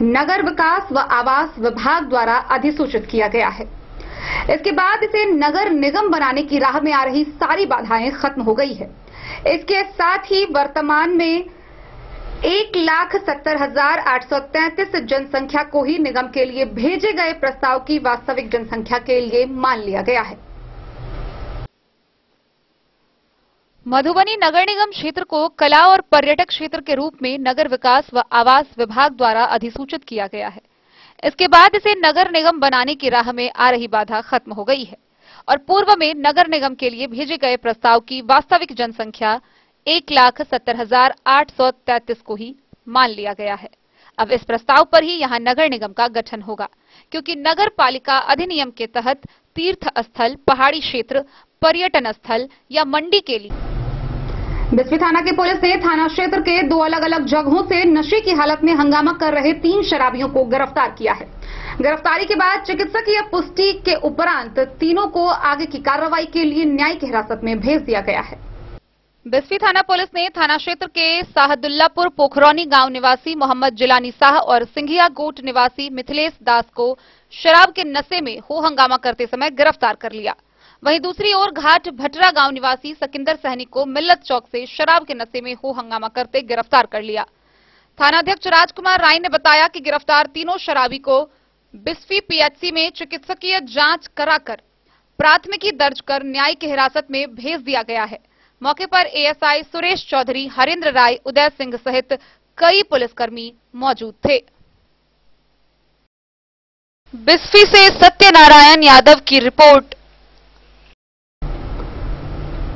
नगर विकास व आवास विभाग द्वारा अधिसूचित किया गया है। इसके बाद इसे नगर निगम बनाने की राह में आ रही सारी बाधाएं खत्म हो गई है। इसके साथ ही वर्तमान में 1,70,833 जनसंख्या को ही निगम के लिए भेजे गए प्रस्ताव की वास्तविक जनसंख्या के लिए मान लिया गया है। मधुबनी नगर निगम क्षेत्र को कला और पर्यटक क्षेत्र के रूप में नगर विकास व आवास विभाग द्वारा अधिसूचित किया गया है। इसके बाद इसे नगर निगम बनाने की राह में आ रही बाधा खत्म हो गई है और पूर्व में नगर निगम के लिए भेजे गए प्रस्ताव की वास्तविक जनसंख्या 1,70,833 को ही मान लिया गया है। अब इस प्रस्ताव पर ही यहां नगर निगम का गठन होगा, क्योंकि नगर पालिका अधिनियम के तहत तीर्थ स्थल, पहाड़ी क्षेत्र, पर्यटन स्थल या मंडी के लिए बिस्फी थाना की पुलिस ने थाना क्षेत्र के 2 अलग-अलग जगहों से नशे की हालत में हंगामा कर रहे 3 शराबियों को गिरफ्तार किया है। गिरफ्तारी के बाद चिकित्सकीय पुष्टि के उपरांत तीनों को आगे की कार्रवाई के लिए न्यायिक हिरासत में भेज दिया गया है। बिस्फी थाना पुलिस ने थाना क्षेत्र के साहदुल्लापुर पोखरौनी गांव निवासी मोहम्मद जिलानी शाह और सिंघिया गोट निवासी मिथिलेश दास को शराब के नशे में हो हंगामा करते समय गिरफ्तार कर लिया। वहीं दूसरी ओर घाट भटरा गांव निवासी सकिंदर सहनी को मिल्लत चौक से शराब के नशे में हो हंगामा करते गिरफ्तार कर लिया। थानाध्यक्ष राजकुमार राय ने बताया कि गिरफ्तार तीनों शराबी को बिस्फी पीएचसी में चिकित्सकीय जांच कराकर प्राथमिकी दर्ज कर न्यायिक हिरासत में भेज दिया गया है। मौके पर एएसआई सुरेश चौधरी, हरेंद्र राय, उदय सिंह सहित कई पुलिसकर्मी मौजूद थे। बिस्फी से सत्यनारायण यादव की रिपोर्ट।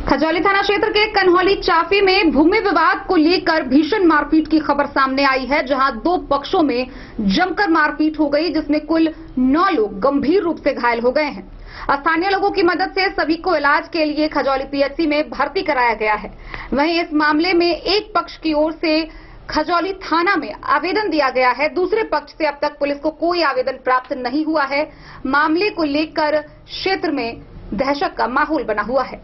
खजौली थाना क्षेत्र के कन्हौली चाफी में भूमि विवाद को लेकर भीषण मारपीट की खबर सामने आई है, जहां 2 पक्षों में जमकर मारपीट हो गई, जिसमें कुल 9 लोग गंभीर रूप से घायल हो गए हैं। स्थानीय लोगों की मदद से सभी को इलाज के लिए खजौली पीएचसी में भर्ती कराया गया है। वहीं इस मामले में एक पक्ष की ओर से खजौली थाना में आवेदन दिया गया है, दूसरे पक्ष से अब तक पुलिस को कोई आवेदन प्राप्त नहीं हुआ है। मामले को लेकर क्षेत्र में दहशत का माहौल बना हुआ है।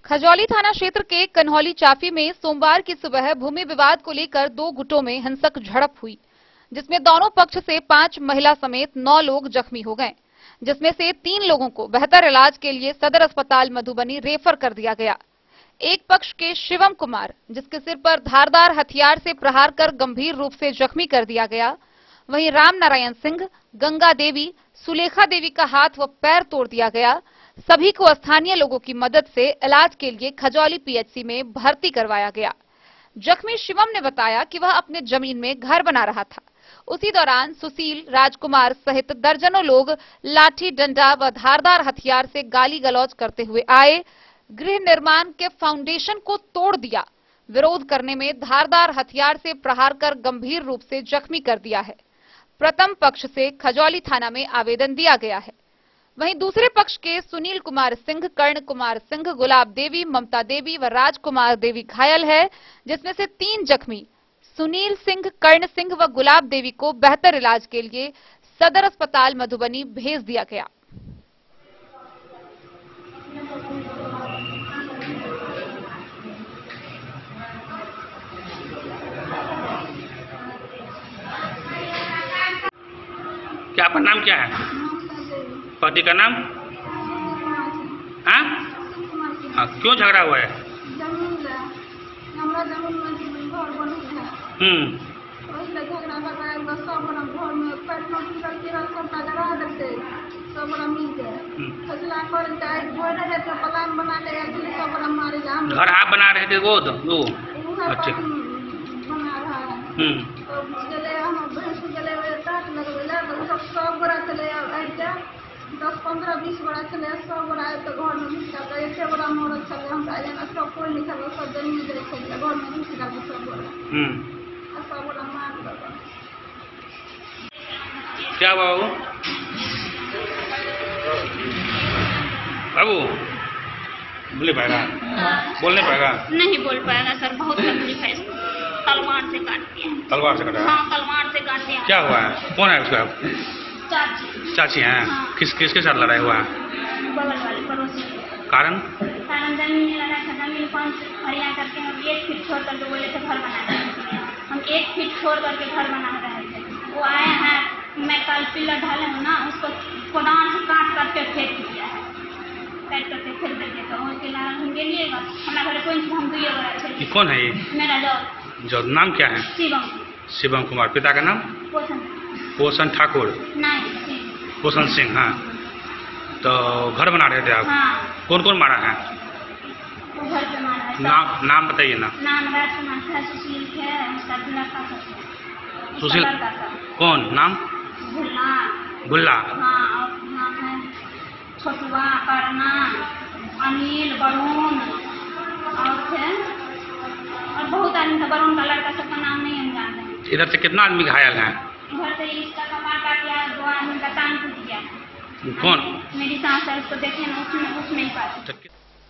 खजौली थाना क्षेत्र के कन्हौली चाफी में सोमवार की सुबह भूमि विवाद को लेकर 2 गुटों में हिंसक झड़प हुई, जिसमें दोनों पक्ष से 5 महिला समेत 9 लोग जख्मी हो गए, जिसमें से 3 लोगों को बेहतर इलाज के लिए सदर अस्पताल मधुबनी रेफर कर दिया गया। एक पक्ष के शिवम कुमार, जिसके सिर पर धारदार हथियार से प्रहार कर गंभीर रूप से जख्मी कर दिया गया। वहीं राम नारायण सिंह, गंगा देवी, सुलेखा देवी का हाथ व पैर तोड़ दिया गया। सभी को स्थानीय लोगों की मदद से इलाज के लिए खजौली पीएचसी में भर्ती करवाया गया। जख्मी शिवम ने बताया कि वह अपने जमीन में घर बना रहा था। उसी दौरान सुशील, राजकुमार सहित दर्जनों लोग लाठी डंडा व धारदार हथियार से गाली गलौज करते हुए आए। गृह निर्माण के फाउंडेशन को तोड़ दिया। विरोध करने में धारदार हथियार से प्रहार कर गंभीर रूप से जख्मी कर दिया है। प्रथम पक्ष से खजौली थाना में आवेदन दिया गया है। वहीं दूसरे पक्ष के सुनील कुमार सिंह, कर्ण कुमार सिंह, गुलाब देवी, ममता देवी व राजकुमार देवी घायल है, जिसमें से 3 जख्मी सुनील सिंह, कर्ण सिंह व गुलाब देवी को बेहतर इलाज के लिए सदर अस्पताल मधुबनी भेज दिया गया। क्या आपका नाम क्या है? पति का नाम? हाँ, क्यों झगड़ा हुआ है? सब बड़ा मिल गया फसला कर चाहे घर रहे तो प्लान बना ले सब बड़ा मारे जा घर आप बना रहे थे वो अच्छा बना रहा है तो चले हम भैंस चले ताक लगवेला तो सब बड़ा चले आइजा 10-15-20 बड़ा चले सब बड़ा तो घर में घुस कर एक बड़ा मोर चले हम आए ना सब कोई नहीं चले सब जमीन दे के घर में घुस कर सब बड़ा सब बड़ा मार दो क्या बाबू बाबू बोले पाएगा बोलने पाएगा नहीं बोल पाएगा सर बहुत तकलीफ है तलवार से काट दिया तलवार से काटा हाँ तलवार से काट दिया क्या हुआ है कौन है उसका चाची हैं हाँ। किसके साथ लड़ाई हुआ है बगल वाले पड़ोसी कारण जमीन में लड़ा था जमीन 5 हरिया करके हम 1 फीट छोड़ करके बोले थे घर बना रहे हम 1 फीट छोड़ करके घर बना रहे थे वो आए हैं मैं कल पिलर ढाले हूँ ना उसको कोदान से काट करके फेंक दिया है काट करके फेंक देते तो उसके कारण हम गेलिएगा हमारे घर कोई हम दुए बड़ा ये कौन है ये मेरा जो नाम क्या है शिवम कुमार पिता का नाम पोषण ठाकुर नहीं पोषण सिंह हाँ तो घर बना रहे थे आप हाँ कौन कौन मारा है वो घर पे मारा है नाम बताइए ना नाम राजकुमार था सुशील है उसका लड़का था सुशील कौन नाम गुल्ला हाँ और नाम है छोटुआ करना अनिल वरुण और थे और बहुत आदमी था वरुण का लड़का सबका नाम नहीं हम जानते हैं इधर से कितना आदमी घायल हैं घर से इसका कमर काट दिया 2 आदमी का टांग टूट गया कौन मेरी सांस है उसको देखे ना उसमें ही पास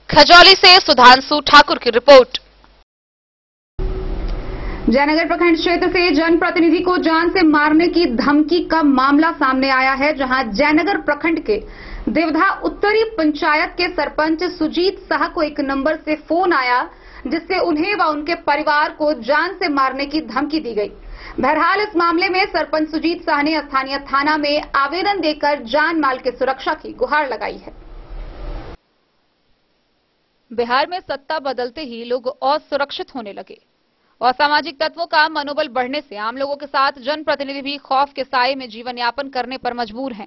खजौली से सुधांशु ठाकुर की रिपोर्ट। जयनगर प्रखंड क्षेत्र से जनप्रतिनिधि को जान से मारने की धमकी का मामला सामने आया है, जहां जयनगर प्रखंड के देवधा उत्तरी पंचायत के सरपंच सुजीत शाह को एक नंबर से फोन आया जिससे उन्हें व उनके परिवार को जान से मारने की धमकी दी गई। बहरहाल इस मामले में सरपंच सुजीत शाह ने स्थानीय थाना में आवेदन देकर जान माल की सुरक्षा की गुहार लगाई है। बिहार में सत्ता बदलते ही लोग असुरक्षित होने लगे। असामाजिक तत्वों का मनोबल बढ़ने से आम लोगों के साथ जनप्रतिनिधि भी खौफ के साए में जीवन यापन करने पर मजबूर हैं।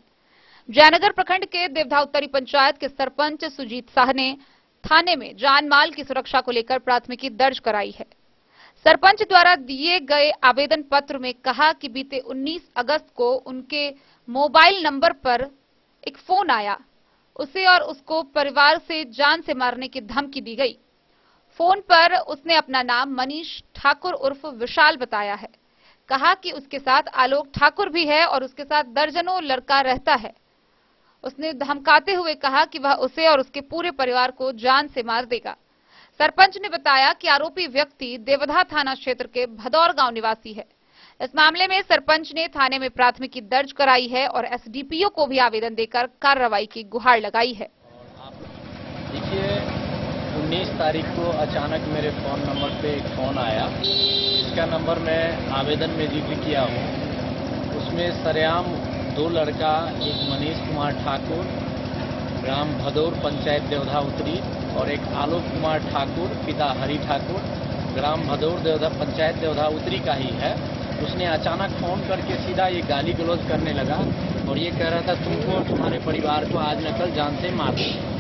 जयनगर प्रखंड के देवधा उत्तरी पंचायत के सरपंच सुजीत शाह ने थाने में जान माल की सुरक्षा को लेकर प्राथमिकी दर्ज कराई है। सरपंच द्वारा दिए गए आवेदन पत्र में कहा कि बीते 19 अगस्त को उनके मोबाइल नंबर पर एक फोन आया, उसे और उसको परिवार से जान से मारने की धमकी दी गई। फोन पर उसने अपना नाम मनीष ठाकुर उर्फ विशाल बताया है। कहा कि उसके साथ आलोक ठाकुर भी है और उसके साथ दर्जनों लड़का रहता है। उसने धमकाते हुए कहा कि वह उसे और उसके पूरे परिवार को जान से मार देगा। सरपंच ने बताया कि आरोपी व्यक्ति देवधा थाना क्षेत्र के भदौर गांव निवासी है। इस मामले में सरपंच ने थाने में प्राथमिकी दर्ज कराई है और एसडीपीओ को भी आवेदन देकर कार्रवाई की गुहार लगाई है। देखिए 19 तारीख को अचानक मेरे फोन नंबर पे एक फोन आया, इसका नंबर मैं आवेदन में जिक्र किया हूँ। उसमें सरेआम 2 लड़का, एक मनीष कुमार ठाकुर ग्राम भदौर पंचायत देवधा उत्तरी और एक आलोक कुमार ठाकुर पिता हरि ठाकुर ग्राम भदौर देवधा पंचायत देवधा उत्तरी का ही है। उसने अचानक फोन करके सीधा ये गाली गलौज करने लगा और ये कह रहा था तुमको और तुम्हारे परिवार को आज न कल जान से मार देंगे।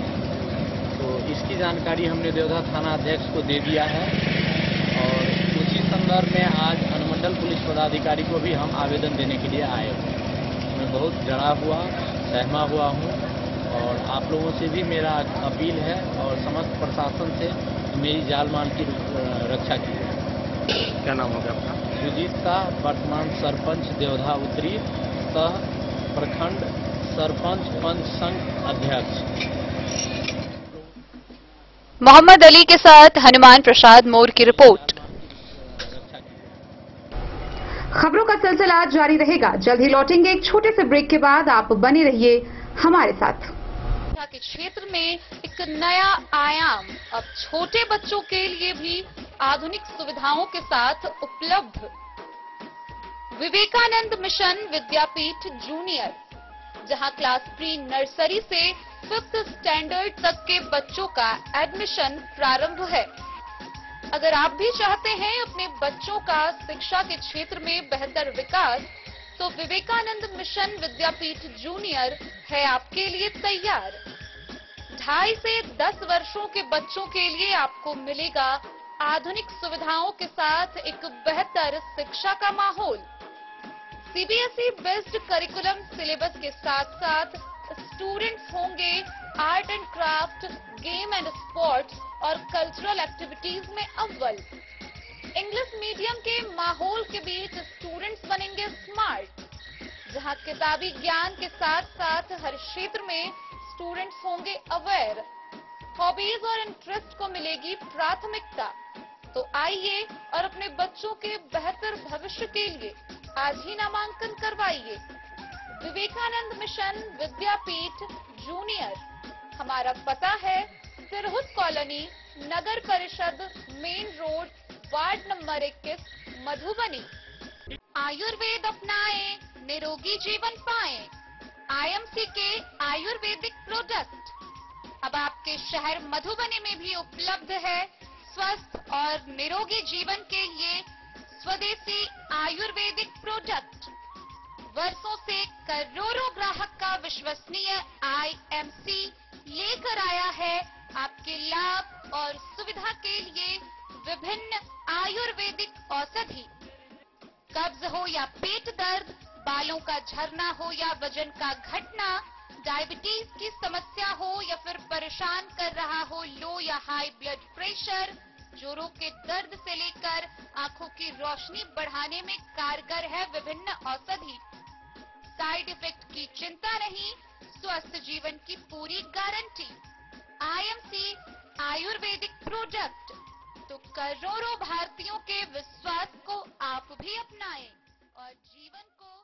तो इसकी जानकारी हमने देवधा थाना अध्यक्ष को दे दिया है और उसी संदर्भ में आज अनुमंडल पुलिस पदाधिकारी को भी हम आवेदन देने के लिए आए हुए। मैं बहुत जड़ा हुआ सहमा हुआ हूँ और आप लोगों से भी मेरा अपील है और समस्त प्रशासन से मेरी जान माल की रक्षा की है। क्या नाम होगा आपका? सुजीत शाह, वर्तमान सरपंच देवधा उत्तरी सह प्रखंड सरपंच पंच संघ अध्यक्ष। मोहम्मद अली के साथ हनुमान प्रसाद मोर की रिपोर्ट। खबरों का सिलसिला जारी रहेगा। जल्द ही लौटेंगे एक छोटे से ब्रेक के बाद। आप बने रहिए हमारे साथ। के क्षेत्र में एक नया आयाम अब छोटे बच्चों के लिए भी आधुनिक सुविधाओं के साथ उपलब्ध। विवेकानंद मिशन विद्यापीठ जूनियर, जहां क्लास प्री नर्सरी से 5th स्टैंडर्ड तक के बच्चों का एडमिशन प्रारंभ है। अगर आप भी चाहते हैं अपने बच्चों का शिक्षा के क्षेत्र में बेहतर विकास, तो विवेकानंद मिशन विद्यापीठ जूनियर है आपके लिए तैयार। 2.5 से 10 वर्षों के बच्चों के लिए आपको मिलेगा आधुनिक सुविधाओं के साथ एक बेहतर शिक्षा का माहौल। सीबीएसई बेस्ड करिकुलम सिलेबस के साथ साथ स्टूडेंट्स होंगे art and craft, game and sports और कल्चरल एक्टिविटीज में अव्वल। इंग्लिश मीडियम के माहौल के बीच स्टूडेंट्स बनेंगे स्मार्ट, जहां किताबी ज्ञान के साथ साथ हर क्षेत्र में स्टूडेंट्स होंगे अवेयर। हॉबीज और इंटरेस्ट को मिलेगी प्राथमिकता। तो आइए और अपने बच्चों के बेहतर भविष्य के लिए आज ही नामांकन करवाइए। विवेकानंद मिशन विद्यापीठ जूनियर। हमारा पता है सिरहुत कॉलोनी, नगर परिषद, main road, ward number 21, Madhubani. Ayurveda अपनाएं, निरोगी जीवन पाएं। आईएमसी के आयुर्वेदिक प्रोडक्ट अब आपके शहर मधुबनी में भी उपलब्ध है। स्वस्थ और निरोगी जीवन के लिए स्वदेशी आयुर्वेदिक प्रोडक्ट। वर्षों से करोड़ों ग्राहक का विश्वसनीय आईएमसी लेकर आया है आपके लाभ और सुविधा के लिए विभिन्न आयुर्वेदिक औषधि। कब्ज हो या पेट दर्द, बालों का झरना हो या वजन का घटना, डायबिटीज की समस्या हो या फिर परेशान कर रहा हो लो या हाई ब्लड प्रेशर, जोड़ों के दर्द से लेकर आंखों की रोशनी बढ़ाने में कारगर है विभिन्न औषधि। साइड इफेक्ट की चिंता नहीं, स्वस्थ जीवन की पूरी गारंटी। IMC Ayurvedic product. तो करोड़ों भारतीयों के विश्वास को आप भी अपनाएं और जीवन को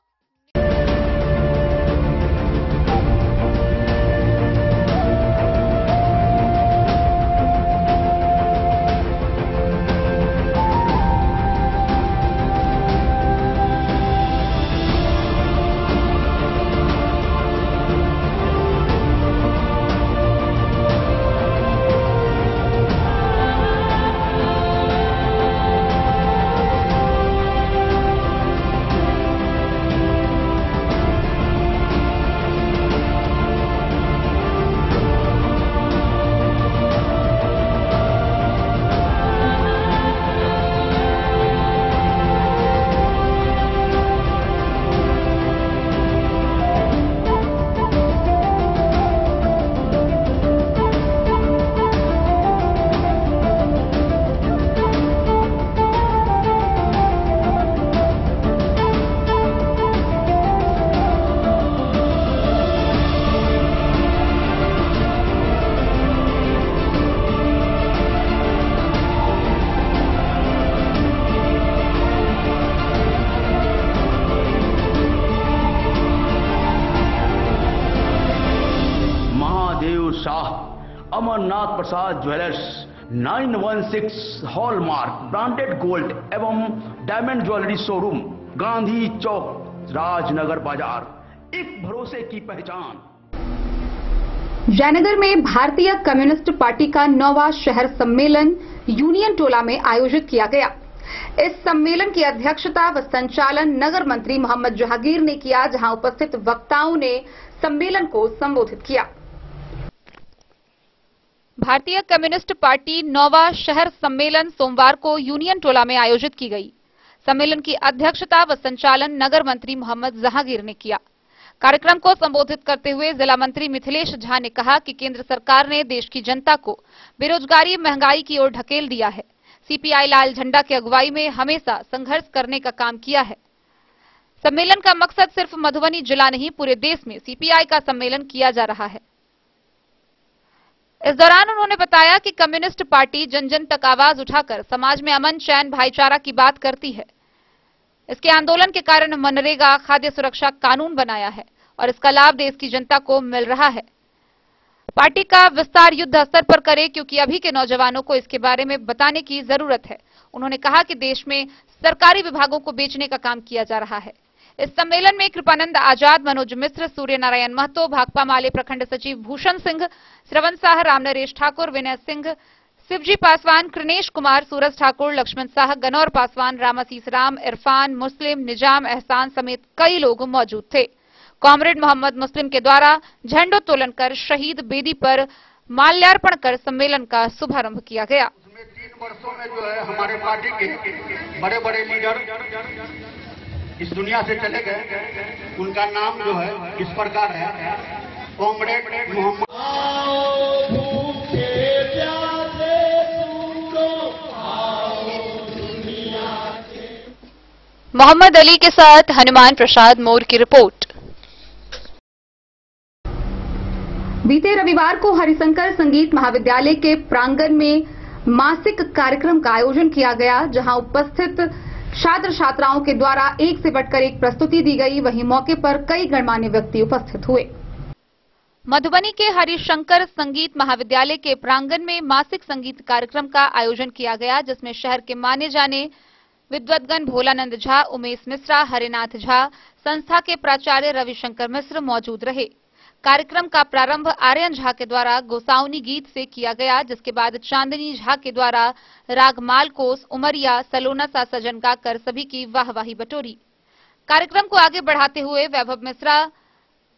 अमरनाथ प्रसाद ज्वेलर्स 916 हॉलमार्क ब्रांडेड गोल्ड एवं डायमंड ज्वेलरी शोरूम, गांधी चौक, राजनगर बाजार, एक भरोसे की पहचान। जयनगर में भारतीय कम्युनिस्ट पार्टी का 9वां शहर सम्मेलन यूनियन टोला में आयोजित किया गया। इस सम्मेलन की अध्यक्षता व संचालन नगर मंत्री मोहम्मद जहांगीर ने किया, जहां उपस्थित वक्ताओं ने सम्मेलन को संबोधित किया। भारतीय कम्युनिस्ट पार्टी 9वां शहर सम्मेलन सोमवार को यूनियन टोला में आयोजित की गई। सम्मेलन की अध्यक्षता व संचालन नगर मंत्री मोहम्मद जहांगीर ने किया। कार्यक्रम को संबोधित करते हुए जिला मंत्री मिथिलेश झा ने कहा कि केंद्र सरकार ने देश की जनता को बेरोजगारी, महंगाई की ओर ढकेल दिया है। सीपीआई लाल झंडा की अगुवाई में हमेशा संघर्ष करने का काम किया है। सम्मेलन का मकसद सिर्फ मधुबनी जिला नहीं, पूरे देश में सीपीआई का सम्मेलन किया जा रहा है। इस दौरान उन्होंने बताया कि कम्युनिस्ट पार्टी जन जन तक आवाज उठाकर समाज में अमन, चैन, भाईचारा की बात करती है। इसके आंदोलन के कारण मनरेगा, खाद्य सुरक्षा कानून बनाया है और इसका लाभ देश की जनता को मिल रहा है। पार्टी का विस्तार युद्ध स्तर पर करे, क्योंकि अभी के नौजवानों को इसके बारे में बताने की जरूरत है। उन्होंने कहा कि देश में सरकारी विभागों को बेचने का काम किया जा रहा है। इस सम्मेलन में कृपानंद आजाद, मनोज मिश्र, सूर्य नारायण महतो, भाकपा माले प्रखंड सचिव भूषण सिंह, श्रवण शाह, रामनरेश ठाकुर, विनय सिंह, शिवजी पासवान, कृनेश कुमार, सूरज ठाकुर, लक्ष्मण शाह, गनौर पासवान, रामासीस राम, इरफान मुस्लिम, निजाम एहसान समेत कई लोग मौजूद थे। कॉमरेड मोहम्मद मुस्लिम के द्वारा झंडोत्तोलन कर शहीद बेदी पर माल्यार्पण कर सम्मेलन का शुभारंभ किया गया। 3 वर्षों में जो है हमारे पार्टी के बड़े बड़े लीडर इस दुनिया से चले गए। उनका नाम जो है इस प्रकार है, कॉमरेड मोहम्मद। मोहम्मद अली के साथ हनुमान प्रसाद मोर की रिपोर्ट। बीते रविवार को हरिशंकर संगीत महाविद्यालय के प्रांगण में मासिक कार्यक्रम का आयोजन किया गया, जहां उपस्थित छात्र छात्राओं के द्वारा एक से बढ़कर एक प्रस्तुति दी गई। वहीं मौके पर कई गणमान्य व्यक्ति उपस्थित हुए। मधुबनी के हरिशंकर संगीत महाविद्यालय के प्रांगण में मासिक संगीत कार्यक्रम का आयोजन किया गया, जिसमें शहर के माने जाने विद्वद्गण भोलानंद झा, उमेश मिश्रा, हरिनाथ झा, संस्था के प्राचार्य रविशंकर मिश्र मौजूद रहे। कार्यक्रम का प्रारंभ आर्यन झा के द्वारा गोसाउनी गीत से किया गया, जिसके बाद चांदनी झा के द्वारा राग मालकोस, उमरिया, सलोना सा सजन गाकर सभी की वाहवाही बटोरी। कार्यक्रम को आगे बढ़ाते हुए वैभव मिश्रा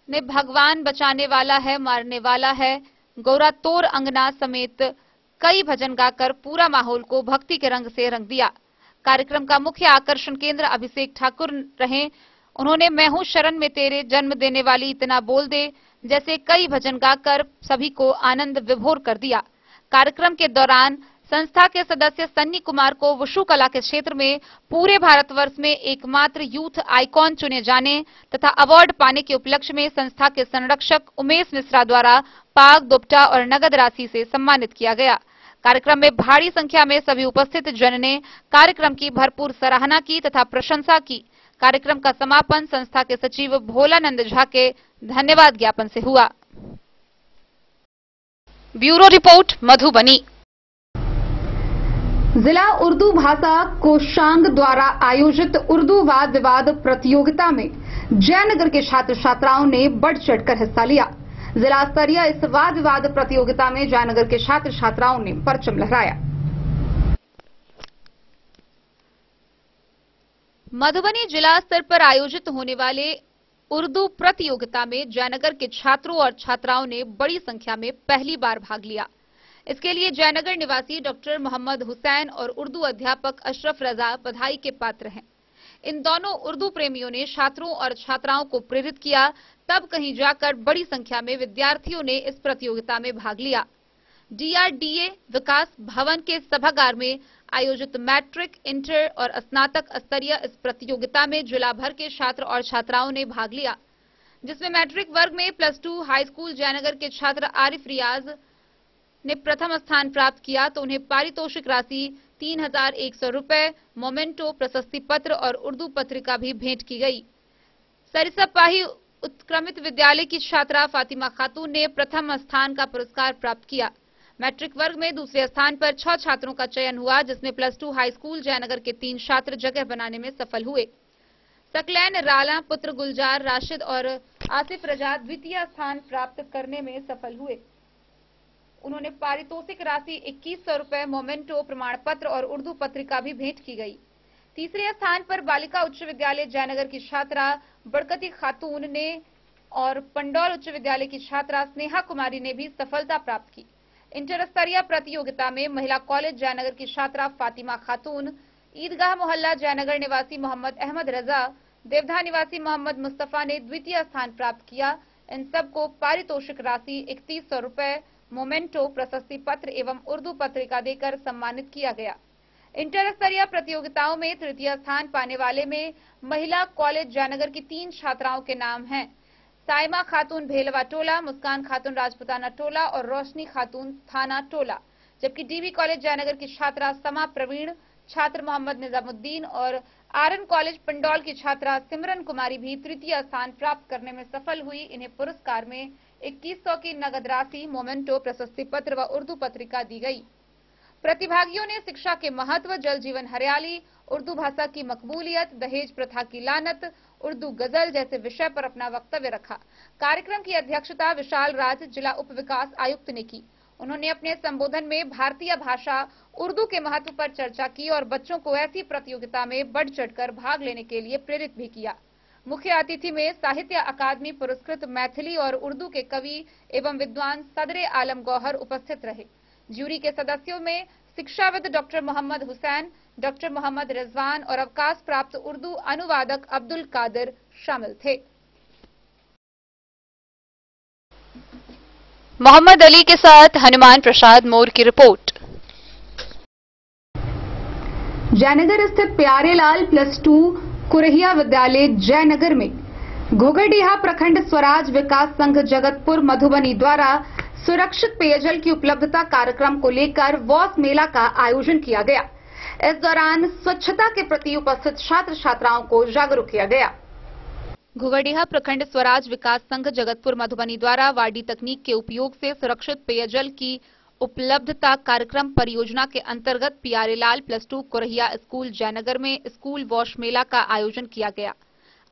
ने भगवान बचाने वाला है, मारने वाला है, गौरा तोर अंगना समेत कई भजन गाकर पूरा माहौल को भक्ति के रंग से रंग दिया। कार्यक्रम का मुख्य आकर्षण केंद्र अभिषेक ठाकुर रहे। उन्होंने मैं हूं शरण में तेरे, जन्म देने वाली, इतना बोल दे जैसे कई भजन गाकर सभी को आनंद विभोर कर दिया। कार्यक्रम के दौरान संस्था के सदस्य सन्नी कुमार को वुशु कला के क्षेत्र में पूरे भारतवर्ष में एकमात्र यूथ आइकॉन चुने जाने तथा अवार्ड पाने के उपलक्ष्य में संस्था के संरक्षक उमेश मिश्रा द्वारा पाग, दुपट्टा और नगद राशि से सम्मानित किया गया। कार्यक्रम में भारी संख्या में सभी उपस्थित जन ने कार्यक्रम की भरपूर सराहना की तथा प्रशंसा की। कार्यक्रम का समापन संस्था के सचिव भोलानंद झा के धन्यवाद ज्ञापन से हुआ। Bureau report, Madhubani. जिला उर्दू भाषा कोषांग द्वारा आयोजित उर्दू वाद विवाद प्रतियोगिता में जयनगर के छात्र छात्राओं ने बढ़ चढ़कर हिस्सा लिया। जिला स्तरीय इस वाद विवाद प्रतियोगिता में जयनगर के छात्र छात्राओं ने परचम लहराया। मधुबनी जिला स्तर पर आयोजित होने वाले उर्दू प्रतियोगिता में जयनगर के छात्रों और छात्राओं ने बड़ी संख्या में पहली बार भाग लिया। इसके लिए जयनगर निवासी डॉक्टर मोहम्मद हुसैन और उर्दू अध्यापक अशरफ रजा बधाई के पात्र हैं। इन दोनों उर्दू प्रेमियों ने छात्रों और छात्राओं को प्रेरित किया, तब कहीं जाकर बड़ी संख्या में विद्यार्थियों ने इस प्रतियोगिता में भाग लिया। DRDA विकास भवन के सभागार में आयोजित मैट्रिक, इंटर और स्नातक स्तरीय इस प्रतियोगिता में जिला भर के छात्र और छात्राओं ने भाग लिया, जिसमें मैट्रिक वर्ग में +2 हाई स्कूल जयनगर के छात्र आरिफ रियाज ने प्रथम स्थान प्राप्त किया, तो उन्हें पारितोषिक राशि 3100 रुपए, मोमेंटो, प्रशस्ति पत्र और उर्दू पत्रिका भी भेंट की गई। सरिसपाही उत्क्रमित विद्यालय की छात्रा फातिमा खातून ने प्रथम स्थान का पुरस्कार प्राप्त किया। मैट्रिक वर्ग में दूसरे स्थान पर 6 छात्रों का चयन हुआ, जिसमें +2 हाई स्कूल जयनगर के 3 छात्र जगह बनाने में सफल हुए। सकलैन राला, पुत्र गुलजार राशिद और आसिफ रजा द्वितीय स्थान प्राप्त करने में सफल हुए। उन्होंने पारितोषिक राशि 2100 रुपए, मोमेंटो, प्रमाण पत्र और उर्दू पत्रिका भी भेंट की गई। तीसरे स्थान पर बालिका उच्च विद्यालय जयनगर की छात्रा बड़कती खातून ने और पंडौल उच्च विद्यालय की छात्रा स्नेहा कुमारी ने भी सफलता प्राप्त की। इंटर स्तरीय प्रतियोगिता में महिला कॉलेज जयनगर की छात्रा फातिमा खातून, ईदगाह मोहल्ला जयनगर निवासी मोहम्मद अहमद रजा, देवधा निवासी मोहम्मद मुस्तफा ने द्वितीय स्थान प्राप्त किया। इन सबको पारितोषिक राशि 3100 रुपए, मोमेंटो, प्रशस्ति पत्र एवं उर्दू पत्रिका देकर सम्मानित किया गया। इंटर स्तरीय प्रतियोगिताओं में तृतीय स्थान पाने वाले में महिला कॉलेज जयनगर की 3 छात्राओं के नाम हैं, साइमा खातून भेलवा टोला, मुस्कान खातून राजपुताना टोला और रोशनी खातून थाना टोला, जबकि डीवी कॉलेज जयनगर की छात्रा समा प्रवीण, छात्र मोहम्मद निजामुद्दीन और आरएन कॉलेज पंडौल की छात्रा सिमरन कुमारी भी तृतीय स्थान प्राप्त करने में सफल हुई। इन्हें पुरस्कार में 2100 की नगद राशि, मोमेंटो, प्रशस्ति पत्र व उर्दू पत्रिका दी गई। प्रतिभागियों ने शिक्षा के महत्व, जल जीवन हरियाली, उर्दू भाषा की मकबूलियत, दहेज प्रथा की लानत, उर्दू गजल जैसे विषय पर अपना वक्तव्य रखा। कार्यक्रम की अध्यक्षता विशाल राज, जिला उप विकास आयुक्त ने की। उन्होंने अपने संबोधन में भारतीय भाषा उर्दू के महत्व पर चर्चा की और बच्चों को ऐसी प्रतियोगिता में बढ़ चढ़कर भाग लेने के लिए प्रेरित भी किया। मुख्य अतिथि में साहित्य अकादमी पुरस्कृत मैथिली और उर्दू के कवि एवं विद्वान सदरे आलम गौहर उपस्थित रहे। ज्यूरी के सदस्यों में शिक्षाविद डॉक्टर मोहम्मद हुसैन, डॉक्टर मोहम्मद रिजवान और अवकाश प्राप्त उर्दू अनुवादक अब्दुल कादिर शामिल थे। मोहम्मद अली के साथ हनुमान प्रसाद मोर की रिपोर्ट। जयनगर स्थित प्यारेलाल +2 कुरहिया विद्यालय जयनगर में घोघरडीहा प्रखंड स्वराज विकास संघ जगतपुर मधुबनी द्वारा सुरक्षित पेयजल की उपलब्धता कार्यक्रम को लेकर वॉस मेला का आयोजन किया गया। इस दौरान स्वच्छता के प्रति उपस्थित छात्र छात्राओं को जागरूक किया गया। घोघरडीहा प्रखंड स्वराज विकास संघ जगतपुर मधुबनी द्वारा वाडी तकनीक के उपयोग से सुरक्षित पेयजल की उपलब्धता कार्यक्रम परियोजना के अंतर्गत प्यारेलाल +2 कुरहिया स्कूल जयनगर में स्कूल वॉश मेला का आयोजन किया गया।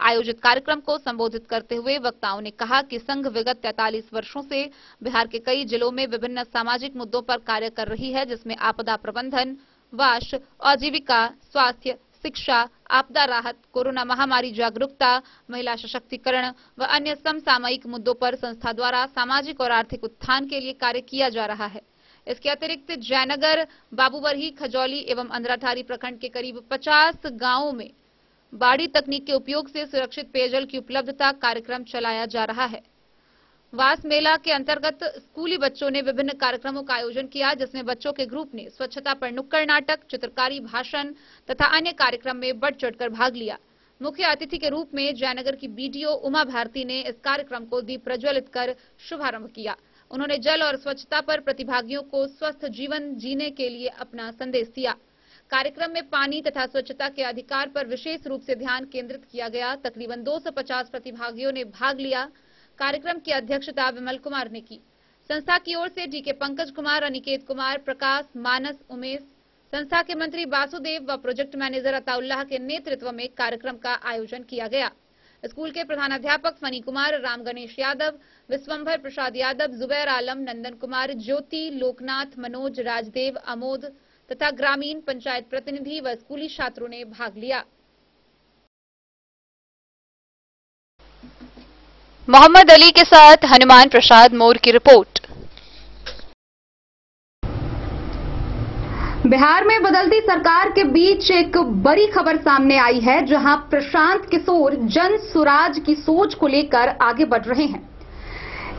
आयोजित कार्यक्रम को संबोधित करते हुए वक्ताओं ने कहा कि संघ विगत 43 वर्षों से बिहार के कई जिलों में विभिन्न सामाजिक मुद्दों पर कार्य कर रही है, जिसमें आपदा प्रबंधन, वाश, आजीविका, स्वास्थ्य, शिक्षा, आपदा राहत, कोरोना महामारी जागरूकता, महिला सशक्तिकरण व अन्य समसामयिक मुद्दों पर संस्था द्वारा सामाजिक और आर्थिक उत्थान के लिए कार्य किया जा रहा है। इसके अतिरिक्त जयनगर, बाबूबरही, खजौली एवं अंधराठारी प्रखंड के करीब 50 गांवों में बाड़ी तकनीक के उपयोग से सुरक्षित पेयजल की उपलब्धता कार्यक्रम चलाया जा रहा है। वास मेला के अंतर्गत स्कूली बच्चों ने विभिन्न कार्यक्रमों का आयोजन किया, जिसमें बच्चों के ग्रुप ने स्वच्छता पर नुक्कड़ नाटक, चित्रकारी, भाषण तथा अन्य कार्यक्रम में बढ़ चढ़कर भाग लिया। मुख्य अतिथि के रूप में जयनगर की बीडीओ उमा भारती ने इस कार्यक्रम को दीप प्रज्वलित कर शुभारंभ किया। उन्होंने जल और स्वच्छता पर प्रतिभागियों को स्वस्थ जीवन जीने के लिए अपना संदेश दिया। कार्यक्रम में पानी तथा स्वच्छता के अधिकार पर विशेष रूप से ध्यान केंद्रित किया गया। तकरीबन 250 प्रतिभागियों ने भाग लिया। कार्यक्रम की अध्यक्षता विमल कुमार ने की। संस्था की ओर से डीके पंकज कुमार, अनिकेत कुमार, प्रकाश, मानस, उमेश, संस्था के मंत्री वासुदेव व प्रोजेक्ट मैनेजर अताउल्लाह के नेतृत्व में कार्यक्रम का आयोजन किया गया। स्कूल के प्रधानाध्यापक फनी कुमार, राम गणेश यादव, विश्वंभर प्रसाद यादव, जुबैर आलम, नंदन कुमार, ज्योति, लोकनाथ, मनोज, राजदेव, अमोद तथा ग्रामीण पंचायत प्रतिनिधि व स्कूली छात्रों ने भाग लिया। मोहम्मद अली के साथ हनुमान प्रसाद मोर की रिपोर्ट। बिहार में बदलती सरकार के बीच एक बड़ी खबर सामने आई है, जहां प्रशांत किशोर जन सुराज की सोच को लेकर आगे बढ़ रहे हैं।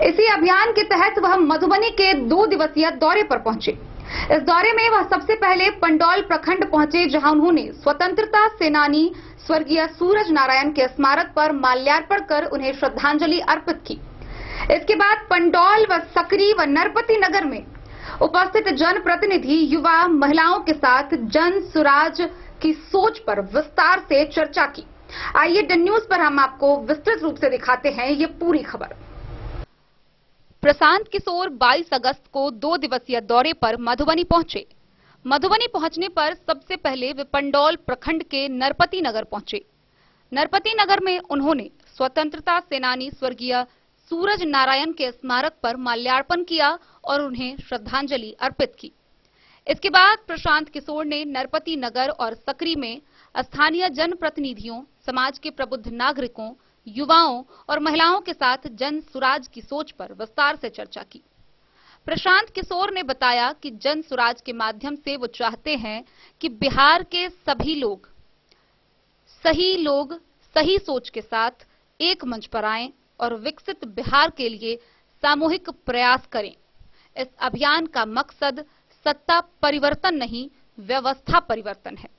इसी अभियान के तहत वह मधुबनी के 2 दिवसीय दौरे पर पहुंचे। इस दौरे में वह सबसे पहले पंडौल प्रखंड पहुंचे, जहां उन्होंने स्वतंत्रता सेनानी स्वर्गीय सूरज नारायण के स्मारक पर माल्यार्पण कर उन्हें श्रद्धांजलि अर्पित की। इसके बाद पंडौल व सकरी व नरपति नगर में उपस्थित जनप्रतिनिधि, युवा, महिलाओं के साथ जन सुराज की सोच पर विस्तार से चर्चा की। आइए डन न्यूज पर हम आपको विस्तृत रूप से दिखाते हैं ये पूरी खबर। प्रशांत किशोर 22 अगस्त को 2 दिवसीय दौरे पर मधुबनी पहुंचे। मधुबनी पहुंचने पर सबसे पहले वे पंडौल प्रखंड के नरपति नगर पहुंचे। नरपति नगर में उन्होंने स्वतंत्रता सेनानी स्वर्गीय सूरज नारायण के स्मारक पर माल्यार्पण किया और उन्हें श्रद्धांजलि अर्पित की। इसके बाद प्रशांत किशोर ने नरपति नगर और सकरी में स्थानीय जनप्रतिनिधियों, समाज के प्रबुद्ध नागरिकों, युवाओं और महिलाओं के साथ जन सुराज की सोच पर विस्तार से चर्चा की। प्रशांत किशोर ने बताया कि जन सुराज के माध्यम से वो चाहते हैं कि बिहार के सभी लोग सही सोच के साथ एक मंच पर आएं और विकसित बिहार के लिए सामूहिक प्रयास करें। इस अभियान का मकसद सत्ता परिवर्तन नहीं, व्यवस्था परिवर्तन है।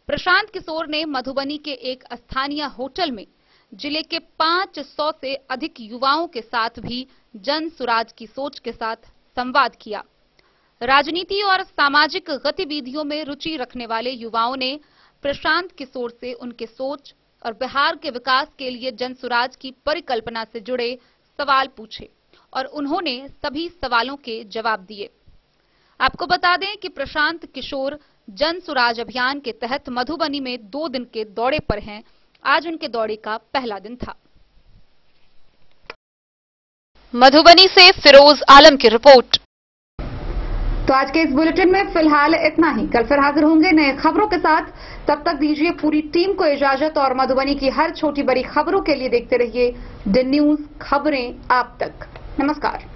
प्रशांत किशोर ने मधुबनी के एक स्थानीय होटल में जिले के 500 से अधिक युवाओं के साथ भी जन सुराज की सोच के साथ संवाद किया। राजनीति और सामाजिक गतिविधियों में रुचि रखने वाले युवाओं ने प्रशांत किशोर से उनके सोच और बिहार के विकास के लिए जन सुराज की परिकल्पना से जुड़े सवाल पूछे और उन्होंने सभी सवालों के जवाब दिए। आपको बता दें कि प्रशांत किशोर जन सुराज अभियान के तहत मधुबनी में 2 दिन के दौरे पर हैं। आज उनके दौरे का पहला दिन था। मधुबनी से फिरोज आलम की रिपोर्ट। तो आज के इस बुलेटिन में फिलहाल इतना ही। कल फिर हाजिर होंगे नए खबरों के साथ। तब तक दीजिए पूरी टीम को इजाजत और मधुबनी की हर छोटी बड़ी खबरों के लिए देखते रहिए डी न्यूज, खबरें आप तक। नमस्कार।